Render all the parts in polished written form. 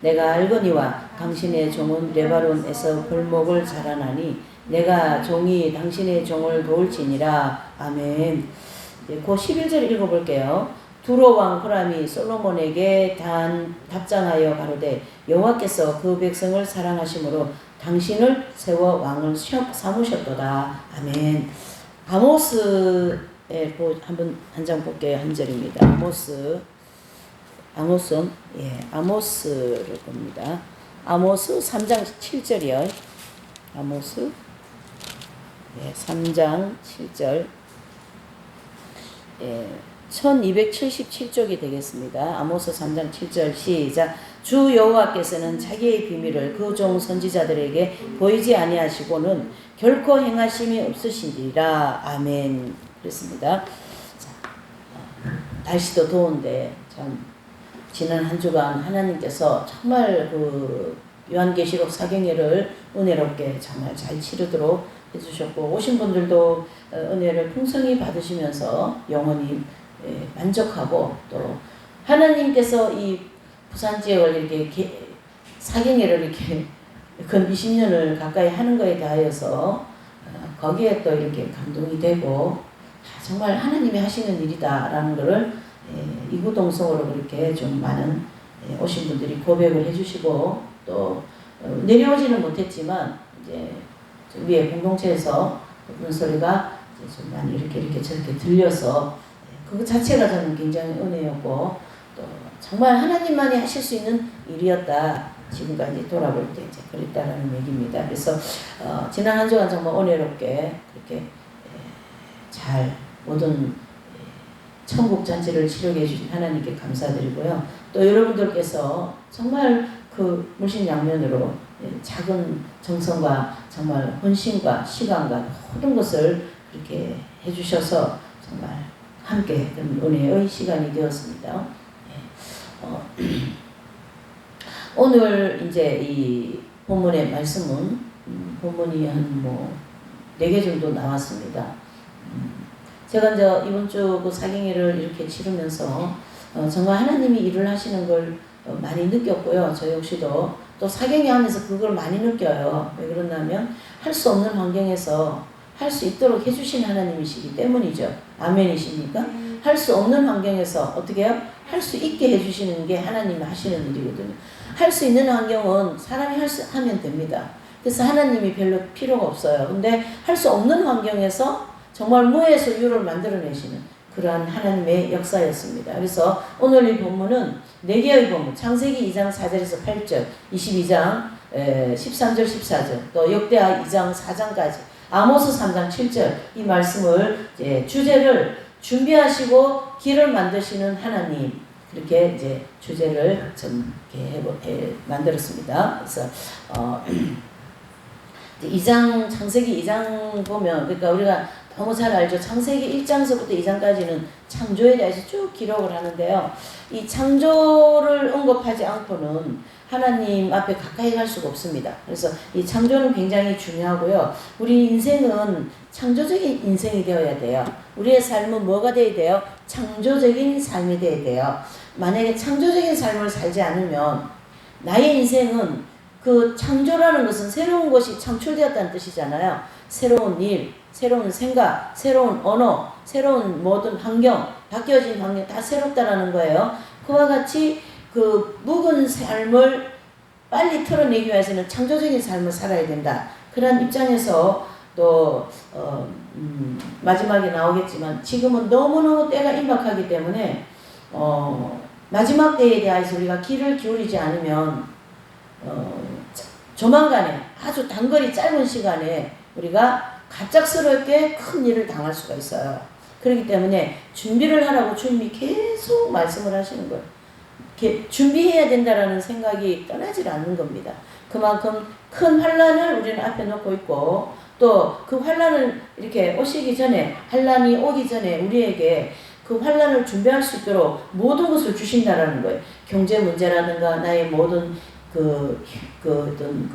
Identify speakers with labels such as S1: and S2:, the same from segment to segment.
S1: 내가 알거니와 당신의 종은 레바논에서 벌목을 자라나니 내가 종이 당신의 종을 도울지니라. 아멘. 그 11절 읽어볼게요. 두로 왕 후람이 솔로몬에게 답장하여 가로되 여호와께서 그 백성을 사랑하심으로 당신을 세워 왕을 삼으셨도다. 아멘. 아모스에 한 장 볼게요. 한 절입니다. 아모스를 봅니다. 아모스 3장 7절이요. 아모스 3장 7절 1277쪽이 되겠습니다. 아모스 3장 7절 시작. 주 여호와께서는 자기의 비밀을 그 종 선지자들에게 보이지 아니하시고는 결코 행하심이 없으시리라. 아멘. 그렇습니다. 자, 날씨도 더운데 참 지난 한 주간 하나님께서 정말 그 요한계시록 사경회를 은혜롭게 정말 잘 치르도록 해주셨고, 오신 분들도 은혜를 풍성히 받으시면서 영원히 만족하고, 또 하나님께서 이 부산 지역을 이렇게 사경회를 이렇게 근 20년을 가까이 하는 거에 대하여서 거기에 또 이렇게 감동이 되고 정말 하나님이 하시는 일이다라는 것을 이구동성으로 그렇게 좀 많은 오신 분들이 고백을 해주시고, 또 내려오지는 못했지만 이제 위에 공동체에서 그런 소리가 좀 많이 이렇게 저렇게 들려서 그거 자체가 저는 굉장히 은혜였고, 또 정말 하나님만이 하실 수 있는 일이었다. 지금까지 돌아볼 때 이제 그랬다라는 얘기입니다. 그래서 지난 한 주간 정말 은혜롭게 그렇게 잘 모든 천국 잔치를 치르게 해주신 하나님께 감사드리고요. 또 여러분들께서 정말 그 물신양면으로 작은 정성과 정말 헌신과 시간과 모든 것을 그렇게 해주셔서 정말 함께 은혜의 시간이 되었습니다. 오늘 이제 이 본문의 말씀은 본문이 한 4개 정도 나왔습니다. 제가 이제 이번 주 그 사경회를 이렇게 치르면서 정말 하나님이 일을 하시는 걸 많이 느꼈고요. 저 역시도 또 사경회 하면서 그걸 많이 느껴요. 왜 그러냐면 할 수 없는 환경에서 할 수 있도록 해주신 하나님이시기 때문이죠. 아멘이십니까? 할 수 없는 환경에서 어떻게 해요? 할 수 있게 해주시는 게 하나님이 하시는 일이거든요. 할 수 있는 환경은 사람이 하면 됩니다. 그래서 하나님이 별로 필요가 없어요. 근데 할 수 없는 환경에서 정말 무에서 유를 만들어내시는 그러한 하나님의 역사였습니다. 그래서 오늘 이 본문은 4개의 본문, 창세기 2장 4절에서 8절, 22장 13절 14절, 또 역대하 2장 4장까지, 아모스 3장 7절 이 말씀을 주제를 준비하시고 길을 만드시는 하나님, 그렇게 이제 주제를 좀 이렇게 만들었습니다. 그래서 2장, 창세기 2장 보면, 그러니까 우리가 너무 잘 알죠. 창세기 1장서부터 2장까지는 창조에 대해서 쭉 기록을 하는데요. 이 창조를 언급하지 않고는 하나님 앞에 가까이 갈 수가 없습니다. 그래서 이 창조는 굉장히 중요하고요. 우리 인생은 창조적인 인생이 되어야 돼요. 우리의 삶은 뭐가 되어야 돼요? 창조적인 삶이 되어야 돼요. 만약에 창조적인 삶을 살지 않으면 나의 인생은 그 창조라는 것은 새로운 것이 창출되었다는 뜻이잖아요. 새로운 일, 새로운 생각, 새로운 언어, 새로운 모든 환경, 바뀌어진 환경 다 새롭다라는 거예요. 그와 같이 그 묵은 삶을 빨리 털어내기 위해서는 창조적인 삶을 살아야 된다. 그런 입장에서 또 마지막에 나오겠지만 지금은 너무너무 때가 임박하기 때문에 마지막 때에 대해서 우리가 귀를 기울이지 않으면 조만간에 아주 단거리 짧은 시간에 우리가 갑작스럽게 큰 일을 당할 수가 있어요. 그렇기 때문에 준비를 하라고 주님이 계속 말씀을 하시는 거예요. 이렇게 준비해야 된다라는 생각이 떠나질 않는 겁니다. 그만큼 큰 환난을 우리는 앞에 놓고 있고, 또 그 환난을 이렇게 오시기 전에, 환난이 오기 전에 우리에게 그 환난을 준비할 수 있도록 모든 것을 주신다라는 거예요. 경제 문제라든가 나의 모든 어떤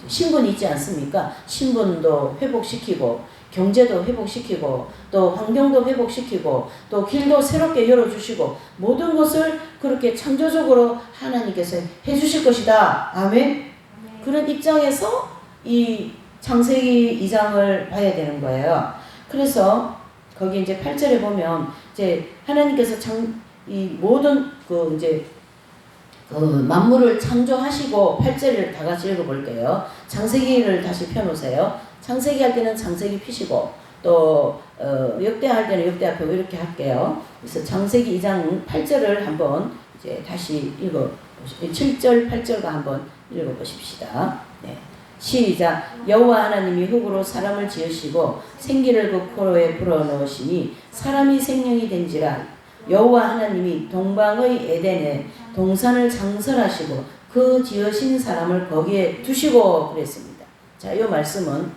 S1: 신분 있지 않습니까? 신분도 회복시키고, 경제도 회복시키고, 또 환경도 회복시키고, 또 길도 새롭게 열어주시고, 모든 것을 그렇게 창조적으로 하나님께서 해주실 것이다. 아멘? 그런 입장에서 이 창세기 2장을 봐야 되는 거예요. 그래서 거기 이제 8절에 보면 이제 하나님께서 이 모든 이제 만물을 창조하시고 8절을 다 같이 읽어볼게요. 창세기를 다시 펴놓으세요. 창세기 할 때는 창세기 피시고 또 역대하 할 때는 역대하 펴고 이렇게 할게요. 그래서 창세기 2장 8절을 한번 이제 다시 7절 8절과 한번 읽어보십시다. 네. 시작. 여호와 하나님이 흙으로 사람을 지으시고 생기를 그 코로에 불어넣으시니 사람이 생명이 된지라. 여호와 하나님이 동방의 에덴에 동산을 창설하시고 그 지으신 사람을 거기에 두시고 그랬습니다. 자, 이 말씀은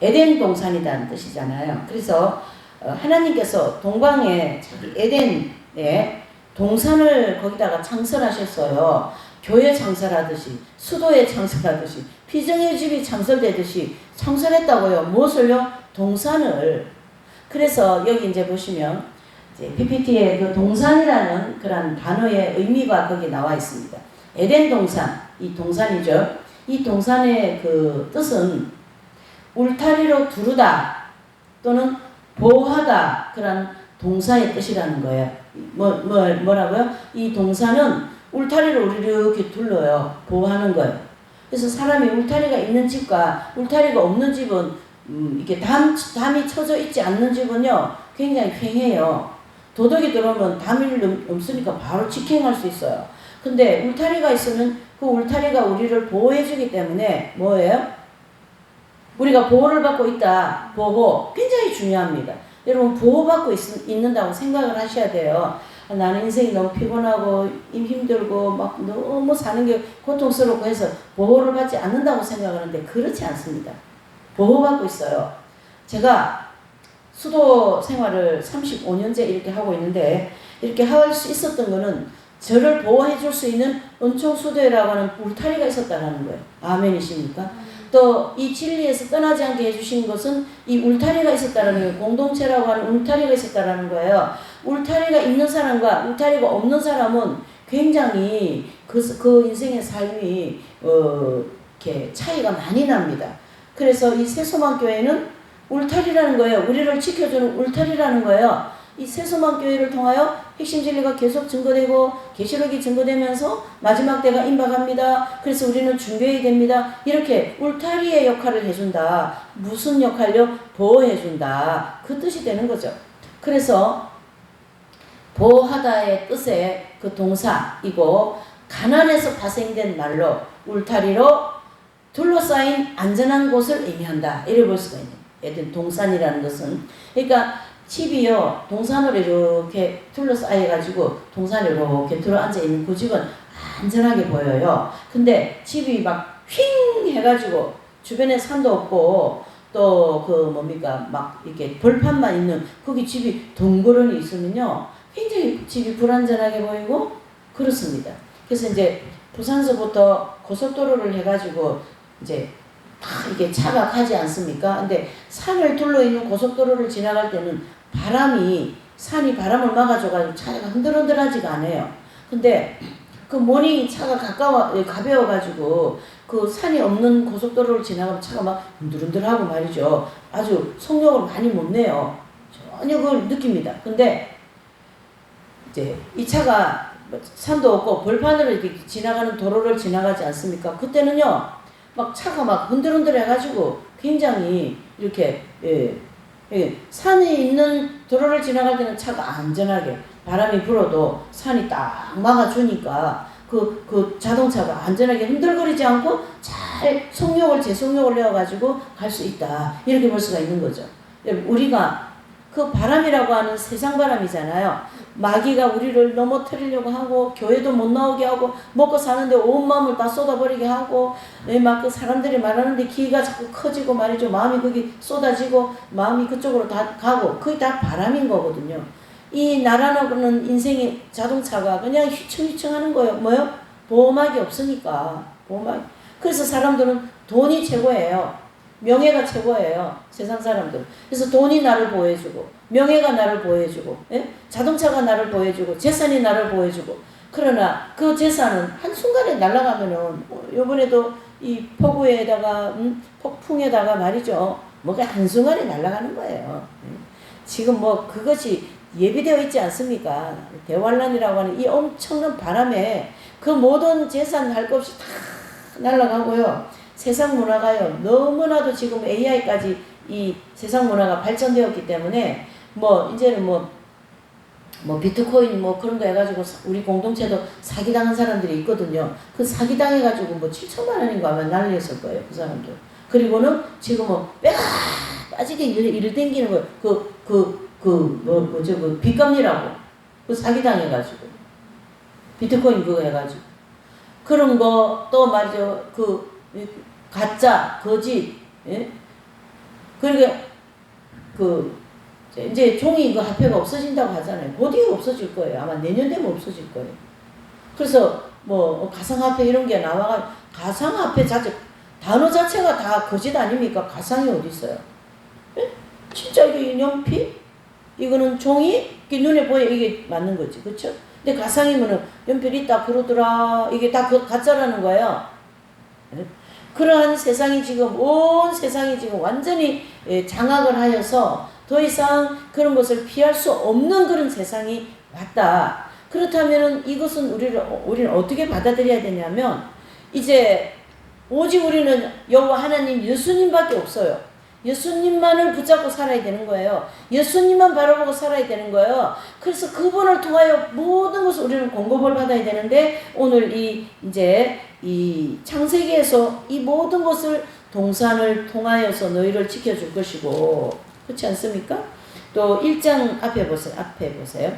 S1: 에덴 동산이라는 뜻이잖아요. 그래서 하나님께서 동방에 자기 에덴에 동산을 거기다가 창설하셨어요. 교회 창설하듯이, 수도에 창설하듯이, 피정의 집이 창설되듯이 창설했다고요. 무엇을요? 동산을. 그래서 여기 이제 보시면 이제 PPT에 그 동산이라는 그런 단어의 의미가 거기 나와 있습니다. 에덴 동산, 이 동산이죠. 이 동산의 그 뜻은 울타리로 두르다 또는 보호하다, 그런 동사의 뜻이라는 거예요. 뭐라고요? 이 동산은 울타리를 우리를 이렇게 둘러요. 보호하는 거예요. 그래서 사람이 울타리가 있는 집과 울타리가 없는 집은 이렇게 담이 쳐져 있지 않는 집은요 굉장히 휑해요. 도둑이 들어오면 담이 넘으니까 바로 직행할 수 있어요. 근데 울타리가 있으면 그 울타리가 우리를 보호해주기 때문에 뭐예요? 우리가 보호를 받고 있다. 보호 굉장히 중요합니다. 여러분 보호받고 있는다고 생각을 하셔야 돼요. 나는 인생이 너무 피곤하고 힘들고 막 너무 사는 게 고통스럽고 해서 보호를 받지 않는다고 생각하는데 그렇지 않습니다. 보호받고 있어요. 제가 수도 생활을 35년째 이렇게 하고 있는데 이렇게 할 수 있었던 거는 저를 보호해 줄 수 있는 은총수도라고 하는 울타리가 있었다는 거예요. 아멘이십니까? 또 이 진리에서 떠나지 않게 해주신 것은 이 울타리가 있었다는 거예요. 공동체라고 하는 울타리가 있었다는 거예요. 울타리가 있는 사람과 울타리가 없는 사람은 굉장히 그 인생의 삶이 이렇게 차이가 많이 납니다. 그래서 이 새소망교회는 울타리라는 거예요. 우리를 지켜주는 울타리라는 거예요. 이 새소망교회를 통하여 핵심 진리가 계속 증거되고 계시록이 증거되면서 마지막 때가 임박합니다. 그래서 우리는 준비해야 됩니다. 이렇게 울타리의 역할을 해준다. 무슨 역할요? 보호해준다. 그 뜻이 되는 거죠. 그래서 보호하다의 뜻의 그 동사이고 가난에서 파생된 말로 울타리로 둘러싸인 안전한 곳을 의미한다. 이래 볼 수가 있는 에덴 동산이라는 것은. 그러니까 집이요 동산으로 이렇게 둘러싸여가지고 동산에 이렇게 들어앉아 있는 그 집은 안전하게 보여요. 근데 집이 막 휭 해가지고 주변에 산도 없고 또 막 이렇게 벌판만 있는 거기 집이 덩그러니 있으면요 굉장히 집이 불안전하게 보이고 그렇습니다. 그래서 이제 부산서부터 고속도로를 해가지고 이제 이게 차가 가지 않습니까? 근데 산을 둘러 있는 고속도로를 지나갈 때는 산이 바람을 막아줘가지고 차가 흔들흔들하지가 않아요. 근데 그 모닝 차가 가벼워가지고 그 산이 없는 고속도로를 지나가면 차가 막 흔들흔들하고 말이죠. 아주 속력을 많이 못 내요. 전혀 그걸 느낍니다. 근데 이제 이 차가 산도 없고 벌판으로 이렇게 지나가는 도로를 지나가지 않습니까? 그때는요, 막 차가 막 흔들흔들 해가지고 굉장히 이렇게, 산이 있는 도로를 지나갈 때는 차가 안전하게 바람이 불어도 산이 딱 막아주니까 그 자동차가 안전하게 흔들거리지 않고 잘 제속력을 내어가지고 갈 수 있다. 이렇게 볼 수가 있는 거죠. 우리가 그 바람이라고 하는 세상 바람이잖아요. 마귀가 우리를 넘어뜨리려고 하고 교회도 못 나오게 하고 먹고 사는데 온 마음을 다 쏟아버리게 하고 막 그 사람들이 말하는데 귀가 자꾸 커지고 말이죠. 마음이 거기 쏟아지고 마음이 그쪽으로 다 가고 그게 다 바람인 거거든요. 이 날아오는 인생의 자동차가 그냥 휘청휘청 하는 거예요. 뭐요? 보호막이 없으니까. 그래서 사람들은 돈이 최고예요. 명예가 최고예요. 세상 사람들. 그래서 돈이 나를 보호해주고, 명예가 나를 보호해주고, 예? 자동차가 나를 보호해주고, 재산이 나를 보호해주고. 그러나 그 재산은 한순간에 날아가면은, 요번에도 이 폭우에다가, 폭풍에다가 말이죠. 뭐가 한순간에 날아가는 거예요. 지금 뭐 그것이 예비되어 있지 않습니까? 대환란이라고 하는 이 엄청난 바람에 그 모든 재산 할 것 없이 다 날아가고요. 세상 문화가요. 너무나도 지금 AI까지 이 세상 문화가 발전되었기 때문에 뭐 이제는 뭐 비트코인 뭐 그런 거 해가지고 우리 공동체도 사기당한 사람들이 있거든요. 그 사기당해가지고 뭐 7천만 원인가 하면 난리였을 거예요. 그 사람들. 그리고는 지금 뭐 빼가 빠지게 일을 땡기는 거예요. 그 빚감리라고. 그 사기당해가지고. 비트코인 그거 해가지고. 그런 거 또 말이죠. 가짜, 거짓, 예? 그러니까, 이제 종이 그 화폐가 없어진다고 하잖아요. 곧이 없어질 거예요. 아마 내년 되면 없어질 거예요. 그래서 뭐, 가상화폐 이런 게 나와가지고, 가상화폐 단어 자체가 다 거짓 아닙니까? 가상이 어디 있어요? 예? 진짜 이게 연필? 이거는 종이? 이게 눈에 보여 이게 맞는 거지. 그쵸? 근데 가상이면은 연필 있다 그러더라. 이게 다 가짜라는 거예요. 예? 그러한 세상이 지금 온 세상이 지금 완전히 장악을 하여서 더 이상 그런 것을 피할 수 없는 그런 세상이 왔다. 그렇다면 이것은 우리는 어떻게 받아들여야 되냐면 이제 오직 우리는 여호와 하나님 예수님밖에 없어요. 예수님만을 붙잡고 살아야 되는 거예요. 예수님만 바라보고 살아야 되는 거예요. 그래서 그분을 통하여 모든 것을 우리는 공급을 받아야 되는데 오늘 이제 이 창세기에서 이 모든 것을 동산을 통하여서 너희를 지켜줄 것이고 그렇지 않습니까? 또 1장 앞에 보세요.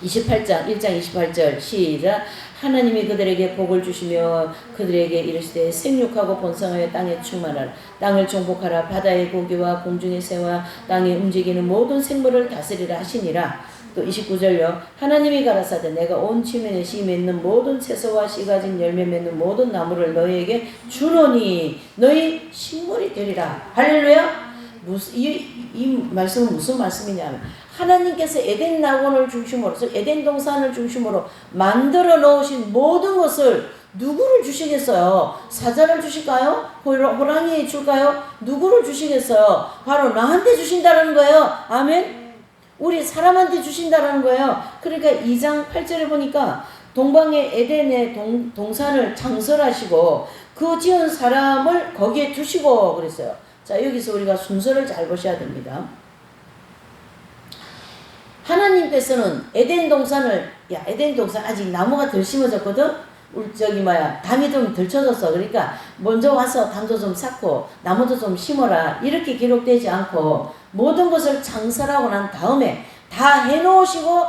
S1: 28장 1장 28절 시작. 하나님이 그들에게 복을 주시며 그들에게 이르시되 생육하고 번성하여 땅에 충만하라. 땅을 정복하라. 바다의 고기와 공중의 새와 땅에 움직이는 모든 생물을 다스리라 하시니라. 또 29절요. 하나님이 가라사대 내가 온 지면에 씨 맺는 모든 채소와 씨 가진 열매 맺는 모든 나무를 너희에게 주노니 너희 식물이 되리라. 할렐루야. 이 말씀은 무슨 말씀이냐면 하나님께서 에덴 낙원을 중심으로 에덴 동산을 중심으로 만들어 놓으신 모든 것을 누구를 주시겠어요? 사자를 주실까요? 호랑이에 줄까요? 누구를 주시겠어요? 바로 나한테 주신다는 거예요. 아멘. 우리 사람한테 주신다는 거예요. 그러니까 2장 8절에 보니까 동방의 에덴의 동산을 창설하시고 그 지은 사람을 거기에 두시고 그랬어요. 자, 여기서 우리가 순서를 잘 보셔야 됩니다. 하나님께서는 에덴 동산 아직 나무가 덜 심어졌거든? 담이 좀 덜 쳐졌어. 그러니까 먼저 와서 담도 좀 쌓고 나무도 좀 심어라. 이렇게 기록되지 않고 모든 것을 창설하고 난 다음에 다 해놓으시고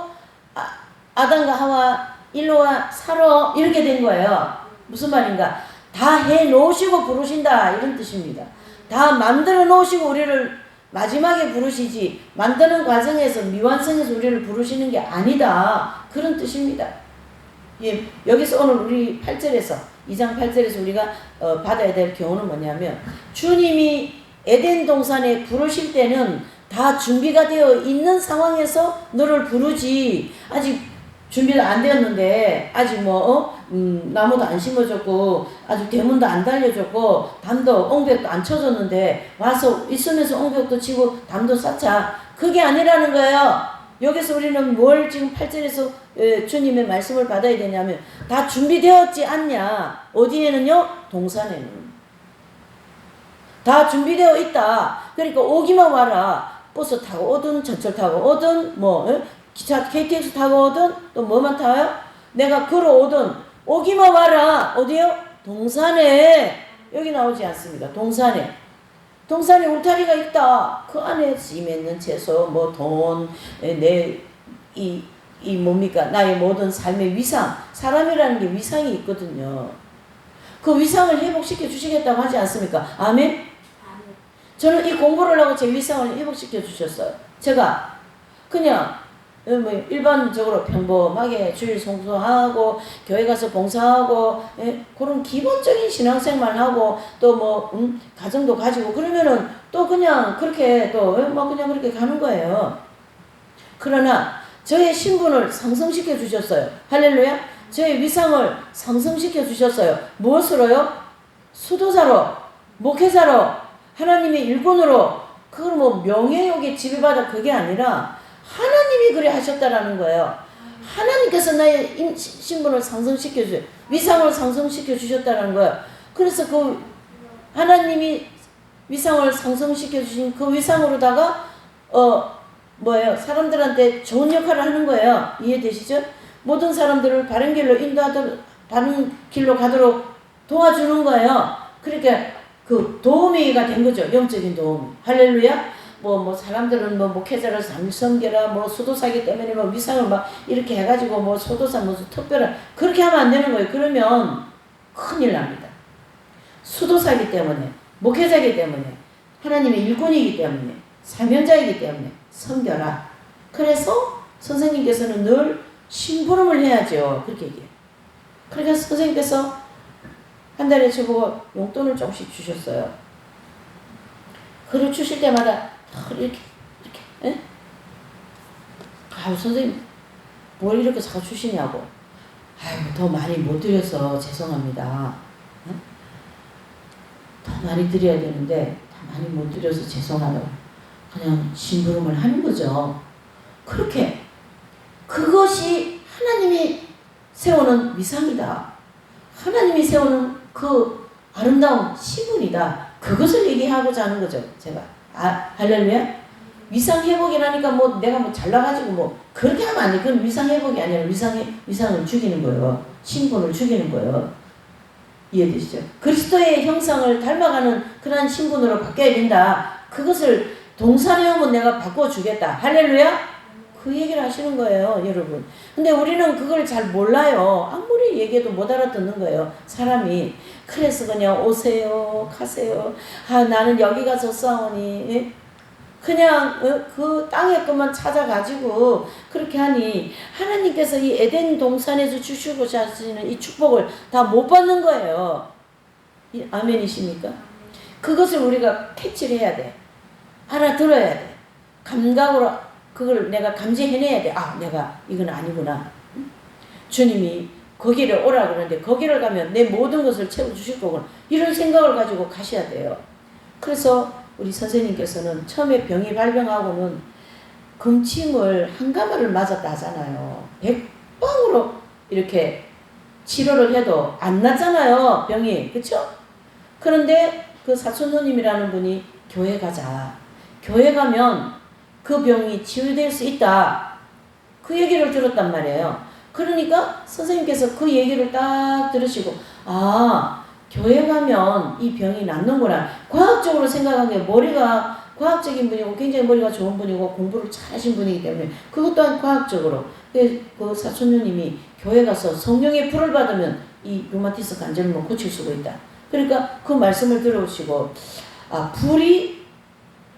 S1: 아담과 하와 일로와 살아 이렇게 된 거예요. 무슨 말인가? 다 해놓으시고 부르신다 이런 뜻입니다. 다 만들어 놓으시고 우리를 마지막에 부르시지 만드는 과정에서 미완성해서 우리를 부르시는 게 아니다. 그런 뜻입니다. 예, 여기서 오늘 우리 8절에서 2장 8절에서 우리가 받아야 될 교훈은 뭐냐면 주님이 에덴 동산에 부르실 때는 다 준비가 되어 있는 상황에서 너를 부르지 아직 준비가 안 되었는데 아직 나무도 안 심어졌고 아주 대문도 안 달려졌고 담도 옹벽도 안 쳐졌는데 와서 있으면서 옹벽도 치고 담도 쌓자. 그게 아니라는 거예요. 여기서 우리는 뭘 지금 8절에서 주님의 말씀을 받아야 되냐면 다 준비되었지 않냐. 어디에는요? 동산에는. 다 준비되어 있다. 그러니까 오기만 와라. 버스 타고 오든 전철 타고 오든 기차 KTX 타고 오든 또 뭐만 타요? 내가 걸어오든 오기만 와라. 어디요? 동산에. 여기 나오지 않습니다. 동산에 울타리가 있다. 그 안에 씨 맺는 채소, 돈, 뭡니까? 나의 모든 삶의 위상. 사람이라는 게 위상이 있거든요. 그 위상을 회복시켜 주시겠다고 하지 않습니까? 아멘? 저는 이 공부를 하고 제 위상을 회복시켜 주셨어요. 제가 그냥 뭐 일반적으로 평범하게 주일 송수하고 교회 가서 봉사하고 그런 기본적인 신앙생활 하고 또 뭐 가정도 가지고 그러면은 또 그냥 그렇게 또 뭐 그냥 그렇게 가는 거예요. 그러나 저의 신분을 상승시켜 주셨어요. 할렐루야. 저의 위상을 상승시켜 주셨어요. 무엇으로요? 수도자로, 목회자로, 하나님의 일꾼으로. 그걸 뭐 명예욕에 지배받아 그게 아니라 하나님이 그래 하셨다라는 거예요. 하나님께서 나의 신분을 상승시켜 주세요. 위상을 상승시켜 주셨다는 거예요. 그래서 그 하나님이 위상을 상승시켜 주신 그 위상으로다가 뭐예요? 사람들한테 좋은 역할을 하는 거예요. 이해되시죠? 모든 사람들을 바른 길로 바른 길로 가도록 도와주는 거예요. 그러니까 그 도우미가 된 거죠. 영적인 도우미. 할렐루야. 뭐 사람들은 뭐 목회자를 삼성계라 뭐 수도사기 때문에 뭐 위상을 막 이렇게 해가지고 뭐 수도사 무슨 특별한 그렇게 하면 안 되는 거예요. 그러면 큰일 납니다. 수도사기 때문에 목회자이기 때문에 하나님의 일꾼이기 때문에 사명자이기 때문에 섬겨라. 그래서 선생님께서는 늘 심부름을 해야죠. 그렇게 얘기해요. 그러니까 선생님께서 한 달에 저보고 용돈을 조금씩 주셨어요. 그걸 주실 때마다 이렇게 에? 아유 선생님 뭘 이렇게 자꾸 주시냐고. 아유 더 많이 못 드려서 죄송합니다. 에? 더 많이 드려야 되는데 더 많이 못 드려서 죄송하다고 그냥 심부름을 하는 거죠. 그렇게 그것이 하나님이 세우는 위상이다. 하나님이 세우는 그 아름다운 신분이다. 그것을 얘기하고자 하는 거죠. 제가 할렐루야. 위상 회복이라니까 뭐 내가 뭐 잘나가지고 뭐 그렇게 하면 안 돼. 그건 위상 회복이 아니라 위상을 죽이는 거예요. 신분을 죽이는 거예요. 이해되시죠? 그리스도의 형상을 닮아가는 그러한 신분으로 바뀌어야 된다. 그것을 동산해오면 내가 바꿔주겠다. 할렐루야. 그 얘기를 하시는 거예요, 여러분. 근데 우리는 그걸 잘 몰라요. 아무리 얘기해도 못 알아듣는 거예요, 사람이. 그래서 그냥 오세요, 가세요. 나는 여기 가서 싸우니. 그냥 그 땅의 것만 찾아가지고 그렇게 하니 하나님께서 이 에덴 동산에서 주시고자 하시는 이 축복을 다 못 받는 거예요. 아멘이십니까? 그것을 우리가 캐치를 해야 돼. 알아들어야 돼. 감각으로 그걸 내가 감지해내야 돼. 내가 이건 아니구나. 주님이 거기를 오라 그러는데 거기를 가면 내 모든 것을 채워주실 거구나. 이런 생각을 가지고 가셔야 돼요. 그래서 우리 선생님께서는 처음에 병이 발병하고는 금침을 한 가마를 맞았다 하잖아요. 100방으로 이렇게 치료를 해도 안 낫잖아요. 병이. 그쵸? 그런데 그 사촌 누님이라는 분이 교회 가자. 교회 가면 그 병이 치유될 수 있다. 그 얘기를 들었단 말이에요. 그러니까 선생님께서 그 얘기를 딱 들으시고 교회 가면 이 병이 낫는구나. 과학적으로 생각한 게 머리가 과학적인 분이고 굉장히 머리가 좋은 분이고 공부를 잘하신 분이기 때문에 그것 또한 과학적으로 그 사촌 누님이 교회 가서 성령의 불을 받으면 이 루마티스 관절을 고칠 수가 있다. 그러니까 그 말씀을 들어오시고 불이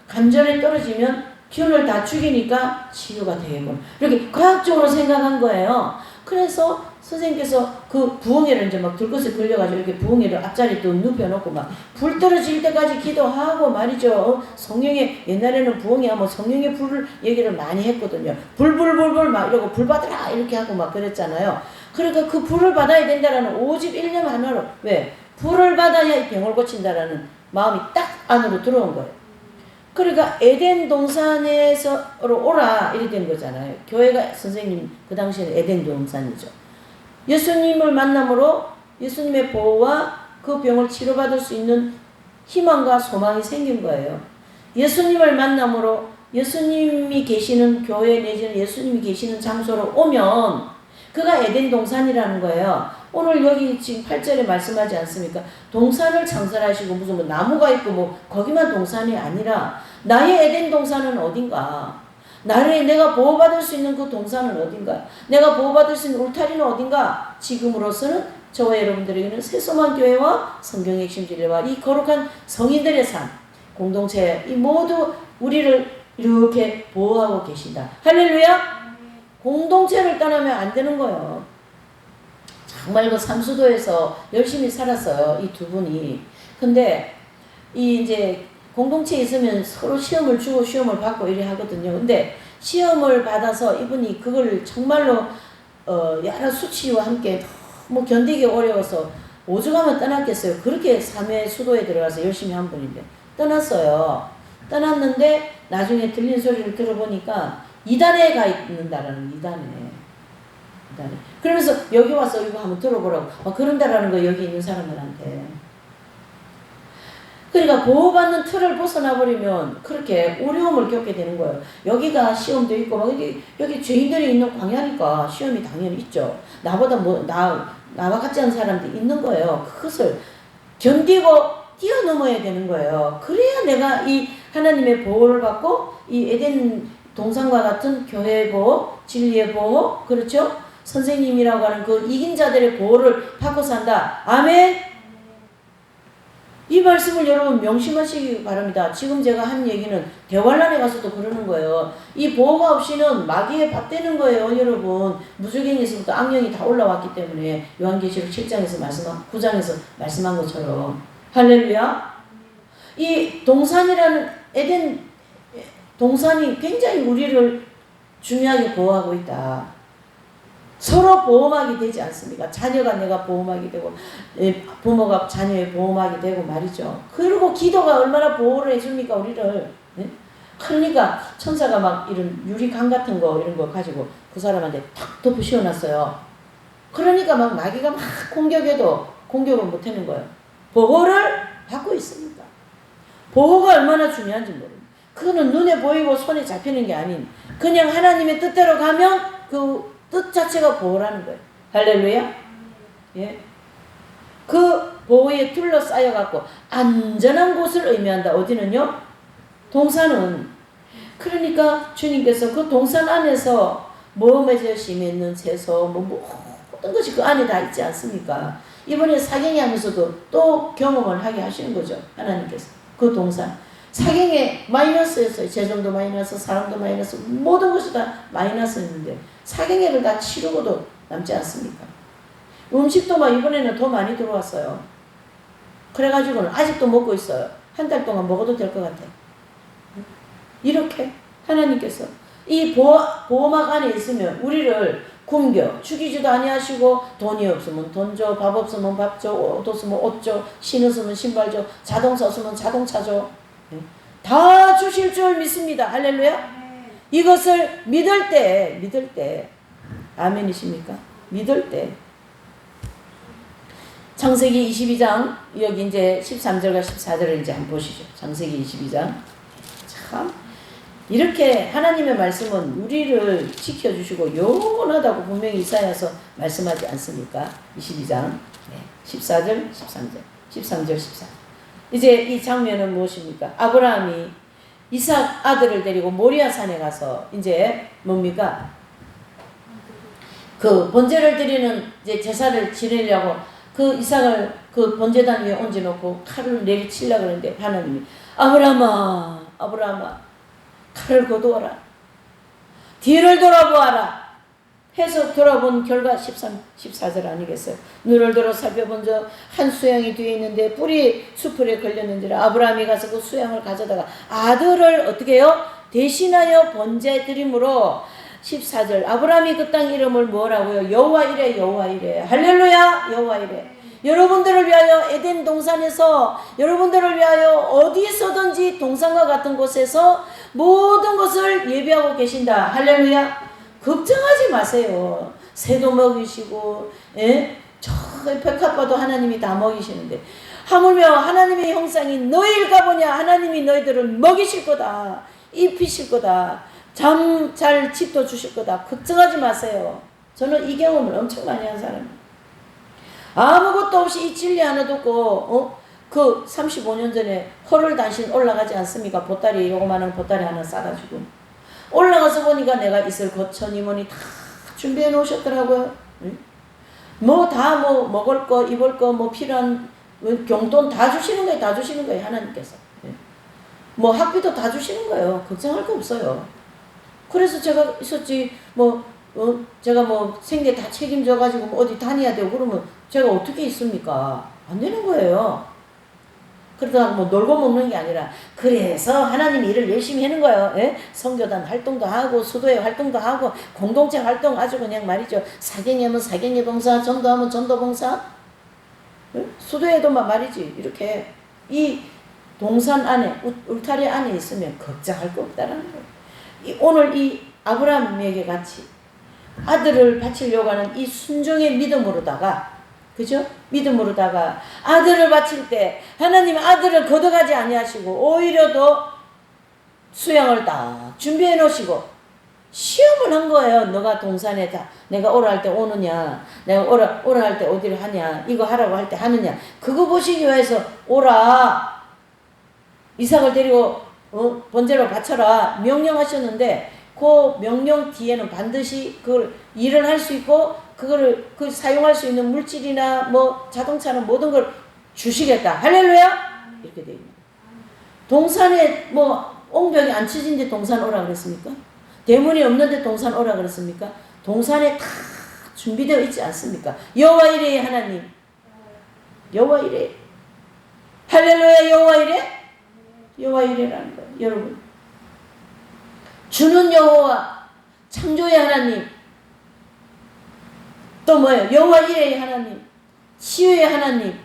S1: 관절에 떨어지면 기운을 다 죽이니까 치유가 되겠군. 이렇게 과학적으로 생각한 거예요. 그래서 선생님께서 그 부엉이를 이제 막 들것에 걸려가지고 이렇게 부엉이를 앞자리에 또 눕혀놓고 막 불 떨어질 때까지 기도하고 말이죠. 성령의 옛날에는 부엉이야 뭐 성령의 불을 얘기를 많이 했거든요. 불불불불 막 이러고 불 받으라 이렇게 하고 막 그랬잖아요. 그러니까 그 불을 받아야 된다라는 오직 일념 하나로 왜? 불을 받아야 이 병을 고친다라는 마음이 딱 안으로 들어온 거예요. 그러니까 에덴 동산에서로 오라 이렇게 된 거잖아요. 교회가 선생님 그 당시에는 에덴 동산이죠. 예수님을 만남으로 예수님의 보호와 그 병을 치료받을 수 있는 희망과 소망이 생긴 거예요. 예수님을 만남으로 예수님이 계시는 교회 내지는 예수님이 계시는 장소로 오면 그가 에덴 동산이라는 거예요. 오늘 여기 지금 8절에 말씀하지 않습니까? 동산을 창설하시고 무슨 뭐 나무가 있고 뭐 거기만 동산이 아니라 나의 에덴 동산은 어딘가? 내가 보호받을 수 있는 그 동산은 어딘가? 내가 보호받을 수 있는 울타리는 어딘가? 지금으로서는 저와 여러분들에게는 새소만 교회와 성경의 핵심 진리와 이 거룩한 성인들의 삶, 공동체 이 모두 우리를 이렇게 보호하고 계신다. 할렐루야! 공동체를 떠나면 안 되는 거예요. 정말 그 삼수도에서 열심히 살았어요. 이 두 분이. 근데 이 이제 공동체에 있으면 서로 시험을 주고 시험을 받고 이래 하거든요. 근데 시험을 받아서 이분이 그걸 정말로 여러 수치와 함께 너무 견디기 어려워서 오죽하면 떠났겠어요. 그렇게 삼회 수도에 들어가서 열심히 한 분인데 떠났어요. 떠났는데 나중에 들린 소리를 들어보니까 이단에 가 있는다라는 이단에. 그러면서 여기 와서 이거 한번 들어보라고 그런다라는 거 여기 있는 사람들한테. 그러니까 보호받는 틀을 벗어나 버리면 그렇게 어려움을 겪게 되는 거예요. 여기가 시험도 있고 막 여기 죄인들이 있는 광야니까 시험이 당연히 있죠. 나보다 나와 같지 않은 사람들이 있는 거예요. 그것을 견디고 뛰어넘어야 되는 거예요. 그래야 내가 이 하나님의 보호를 받고 이 에덴 동산과 같은 교회의 보호, 진리의 보호, 그렇죠? 선생님이라고 하는 그 이긴 자들의 보호를 받고 산다. 아멘. 이 말씀을 여러분 명심하시기 바랍니다. 지금 제가 한 얘기는 대환란에 가서도 그러는 거예요. 이 보호가 없이는 마귀에 밭되는 거예요, 여러분. 무주갱에서부터 악령이 다 올라왔기 때문에 요한계시록 7장에서 9장에서 말씀한 것처럼. 할렐루야. 이 동산이라는 에덴 동산이 굉장히 우리를 중요하게 보호하고 있다. 서로 보호막이 되지 않습니까? 자녀가 내가 보호막이 되고 부모가 자녀의 보호막이 되고 말이죠. 그리고 기도가 얼마나 보호를 해줍니까 우리를. 네? 그러니까 천사가 막 이런 유리강 같은 거 이런 거 가지고 그 사람한테 탁 덮어 씌워놨어요. 그러니까 막 마귀가 막 공격해도 공격을 못하는 거예요. 보호를 받고 있습니다. 보호가 얼마나 중요한지 모릅니다. 그거는 눈에 보이고 손에 잡히는 게 아닌 그냥 하나님의 뜻대로 가면 그 뜻 자체가 보호라는 거예요. 할렐루야. 예. 그 보호에 둘러싸여갖고 안전한 곳을 의미한다. 어디는요? 동산은. 그러니까 주님께서 그 동산 안에서 모험에 심있는 채소 모든 것이 그 안에 다 있지 않습니까? 이번에 사경이 하면서도 또 경험을 하게 하시는 거죠. 하나님께서. 그 동산. 사경에 마이너스였어요. 재정도 마이너스, 사람도 마이너스, 모든 것이 다 마이너스였는데 사경회를 다 치르고도 남지 않습니까? 음식도 막 이번에는 더 많이 들어왔어요. 그래가지고는 아직도 먹고 있어요. 한 달 동안 먹어도 될 것 같아요. 이렇게 하나님께서 이 보호막 안에 있으면 우리를 굶겨 죽이지도 아니하시고 돈이 없으면 돈 줘, 밥 없으면 밥 줘, 옷 없으면 옷 줘, 신었으면 신발 줘, 자동차 없으면 자동차 줘. 다 주실 줄 믿습니다. 할렐루야. 이것을 믿을 때 아멘이십니까? 믿을 때 창세기 22장 여기 이제 13절과 14절을 이제 한번 보시죠. 창세기 22장 참 이렇게 하나님의 말씀은 우리를 지켜주시고 영원하다고 분명히 이사야서 말씀하지 않습니까? 22장 14절 13절 14 이제 이 장면은 무엇입니까? 아브라함이 이삭 아들을 데리고 모리아 산에 가서 이제 뭡니까? 그 번제를 드리는 이제 제사를 지내려고 그 이삭을 그 번제단 위에 얹어놓고 칼을 내리치려고 그러는데 하나님이 아브라함아 칼을 거두어라. 뒤를 돌아보아라. 해서 돌아본 결과 14절 아니겠어요? 눈을 들어 살펴본 저 한 수양이 뒤에 있는데 뿔이 수풀에 걸렸는지라 아브라함이 가서 그 수양을 가져다가 아들을 어떻게 해요? 대신하여 번제 드림으로 14절 아브라함이 그 땅 이름을 뭐라고요? 여호와 이레 할렐루야 여호와 이레 여러분들을 위하여 에덴 동산에서 여러분들을 위하여 어디서든지 동산과 같은 곳에서 모든 것을 예비하고 계신다. 할렐루야. 걱정하지 마세요. 새도 먹이시고 저 백합과도 하나님이 다 먹이시는데 하물며 하나님의 형상이 너희일까 보냐. 하나님이 너희들을 먹이실 거다. 입히실 거다. 잠 잘 집도 주실 거다. 걱정하지 마세요. 저는 이 경험을 엄청 많이 한 사람이에요. 아무것도 없이 이 진리 하나도 없고 그 35년 전에 헐을 단신 올라가지 않습니까? 보따리 요거만한 보따리 하나 싸가지고 올라가서 보니까 내가 있을 거천 이모니 다 준비해 놓으셨더라고요. 뭐 다 뭐 먹을 거 입을 거 뭐 필요한 경돈 다 주시는 거예요 하나님께서. 뭐 학비도 다 주시는 거예요. 걱정할 거 없어요. 그래서 제가 있었지 뭐 제가 뭐 생계 다 책임져가지고 뭐 어디 다녀야 되고 그러면 제가 어떻게 있습니까? 안 되는 거예요. 그러다가 뭐 놀고 먹는 게 아니라 그래서 하나님이 일을 열심히 하는 거예요. 예? 선교단 활동도 하고 수도회 활동도 하고 공동체 활동 아주 그냥 말이죠. 사경이면 사경의 봉사, 전도하면 전도 봉사. 예? 수도회도 말이지. 이렇게 이 동산 안에 울타리 안에 있으면 걱정할 거 없다라는 거예요. 오늘 이 아브라함에게 같이 아들을 바치려고 하는 이 순종의 믿음으로다가 그죠? 믿음으로다가 아들을 바칠 때 하나님 아들을 걷어가지 아니하시고 오히려 더 수양을 딱 준비해 놓으시고 시험을 한 거예요. 너가 동산에 다 내가 오라 할 때 오느냐, 내가 오라 할 때 어디를 하냐, 이거 하라고 할 때 하느냐, 그거 보시기 위해서 오라, 이삭을 데리고 번제로 바쳐라 명령하셨는데 그 명령 뒤에는 반드시 그걸 일을 할 수 있고 그거를 사용할 수 있는 물질이나 뭐 자동차나 모든 걸 주시겠다. 할렐루야. 이렇게 돼 있는. 동산에 뭐 옹벽이 안 쳐진데 동산 오라 그랬습니까? 대문이 없는데 동산 오라 그랬습니까? 동산에 다 준비되어 있지 않습니까? 여호와 이레의 하나님. 여호와 이레. 할렐루야. 여호와 이레. 여호와 이레라는 거예요. 여러분. 주는 여호와, 창조의 하나님, 또 뭐예요? 여호와 이레의 하나님, 치유의 하나님,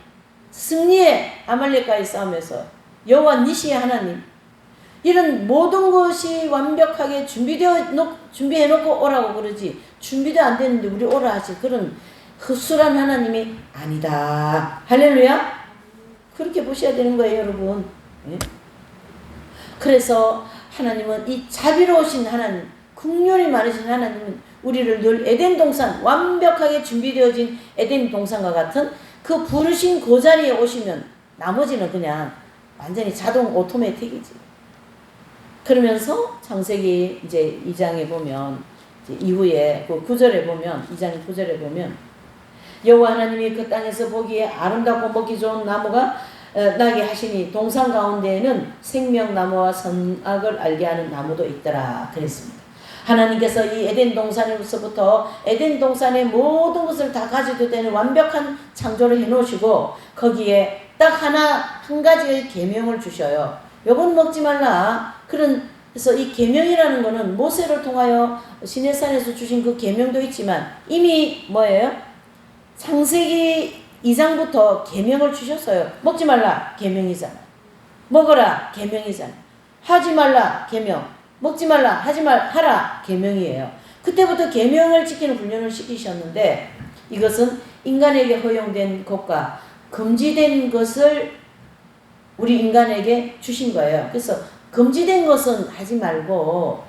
S1: 승리의 아말렉과의 싸움에서 여호와 니시의 하나님, 이런 모든 것이 완벽하게 준비해놓고 오라고 그러지 준비도 안 됐는데 우리 오라 하실 그런 헛술한 하나님이 아니다. 할렐루야. 그렇게 보셔야 되는 거예요, 여러분. 네? 그래서 하나님은 이 자비로우신 하나님, 긍휼이 많으신 하나님은 우리를 늘 에덴 동산, 완벽하게 준비되어진 에덴 동산과 같은 그 부르신 그 자리에 오시면 나머지는 그냥 완전히 자동 오토매틱이지. 그러면서 창세기 이제 2장에 보면 이제 이후에 그 9절에 보면 2장 9절에 보면 여호와 하나님이 그 땅에서 보기에 아름답고 먹기 좋은 나무가 나게 하시니 동산 가운데에는 생명나무와 선악을 알게 하는 나무도 있더라 그랬습니다. 하나님께서 이 에덴 동산에서부터 에덴 동산의 모든 것을 다 가지도 되는 완벽한 창조를 해놓으시고 거기에 딱 한 가지의 계명을 주셔요. 요건 먹지 말라. 그래서 이 계명이라는 거는 모세를 통하여 시내산에서 주신 그 계명도 있지만 이미 뭐예요? 창세기 2장부터 계명을 주셨어요. 먹지 말라 계명이잖아. 먹어라 계명이잖아. 하지 말라 계명. 먹지 말라 하라 계명이에요. 그때부터 계명을 지키는 훈련을 시키셨는데 이것은 인간에게 허용된 것과 금지된 것을 우리 인간에게 주신 거예요. 그래서 금지된 것은 하지 말고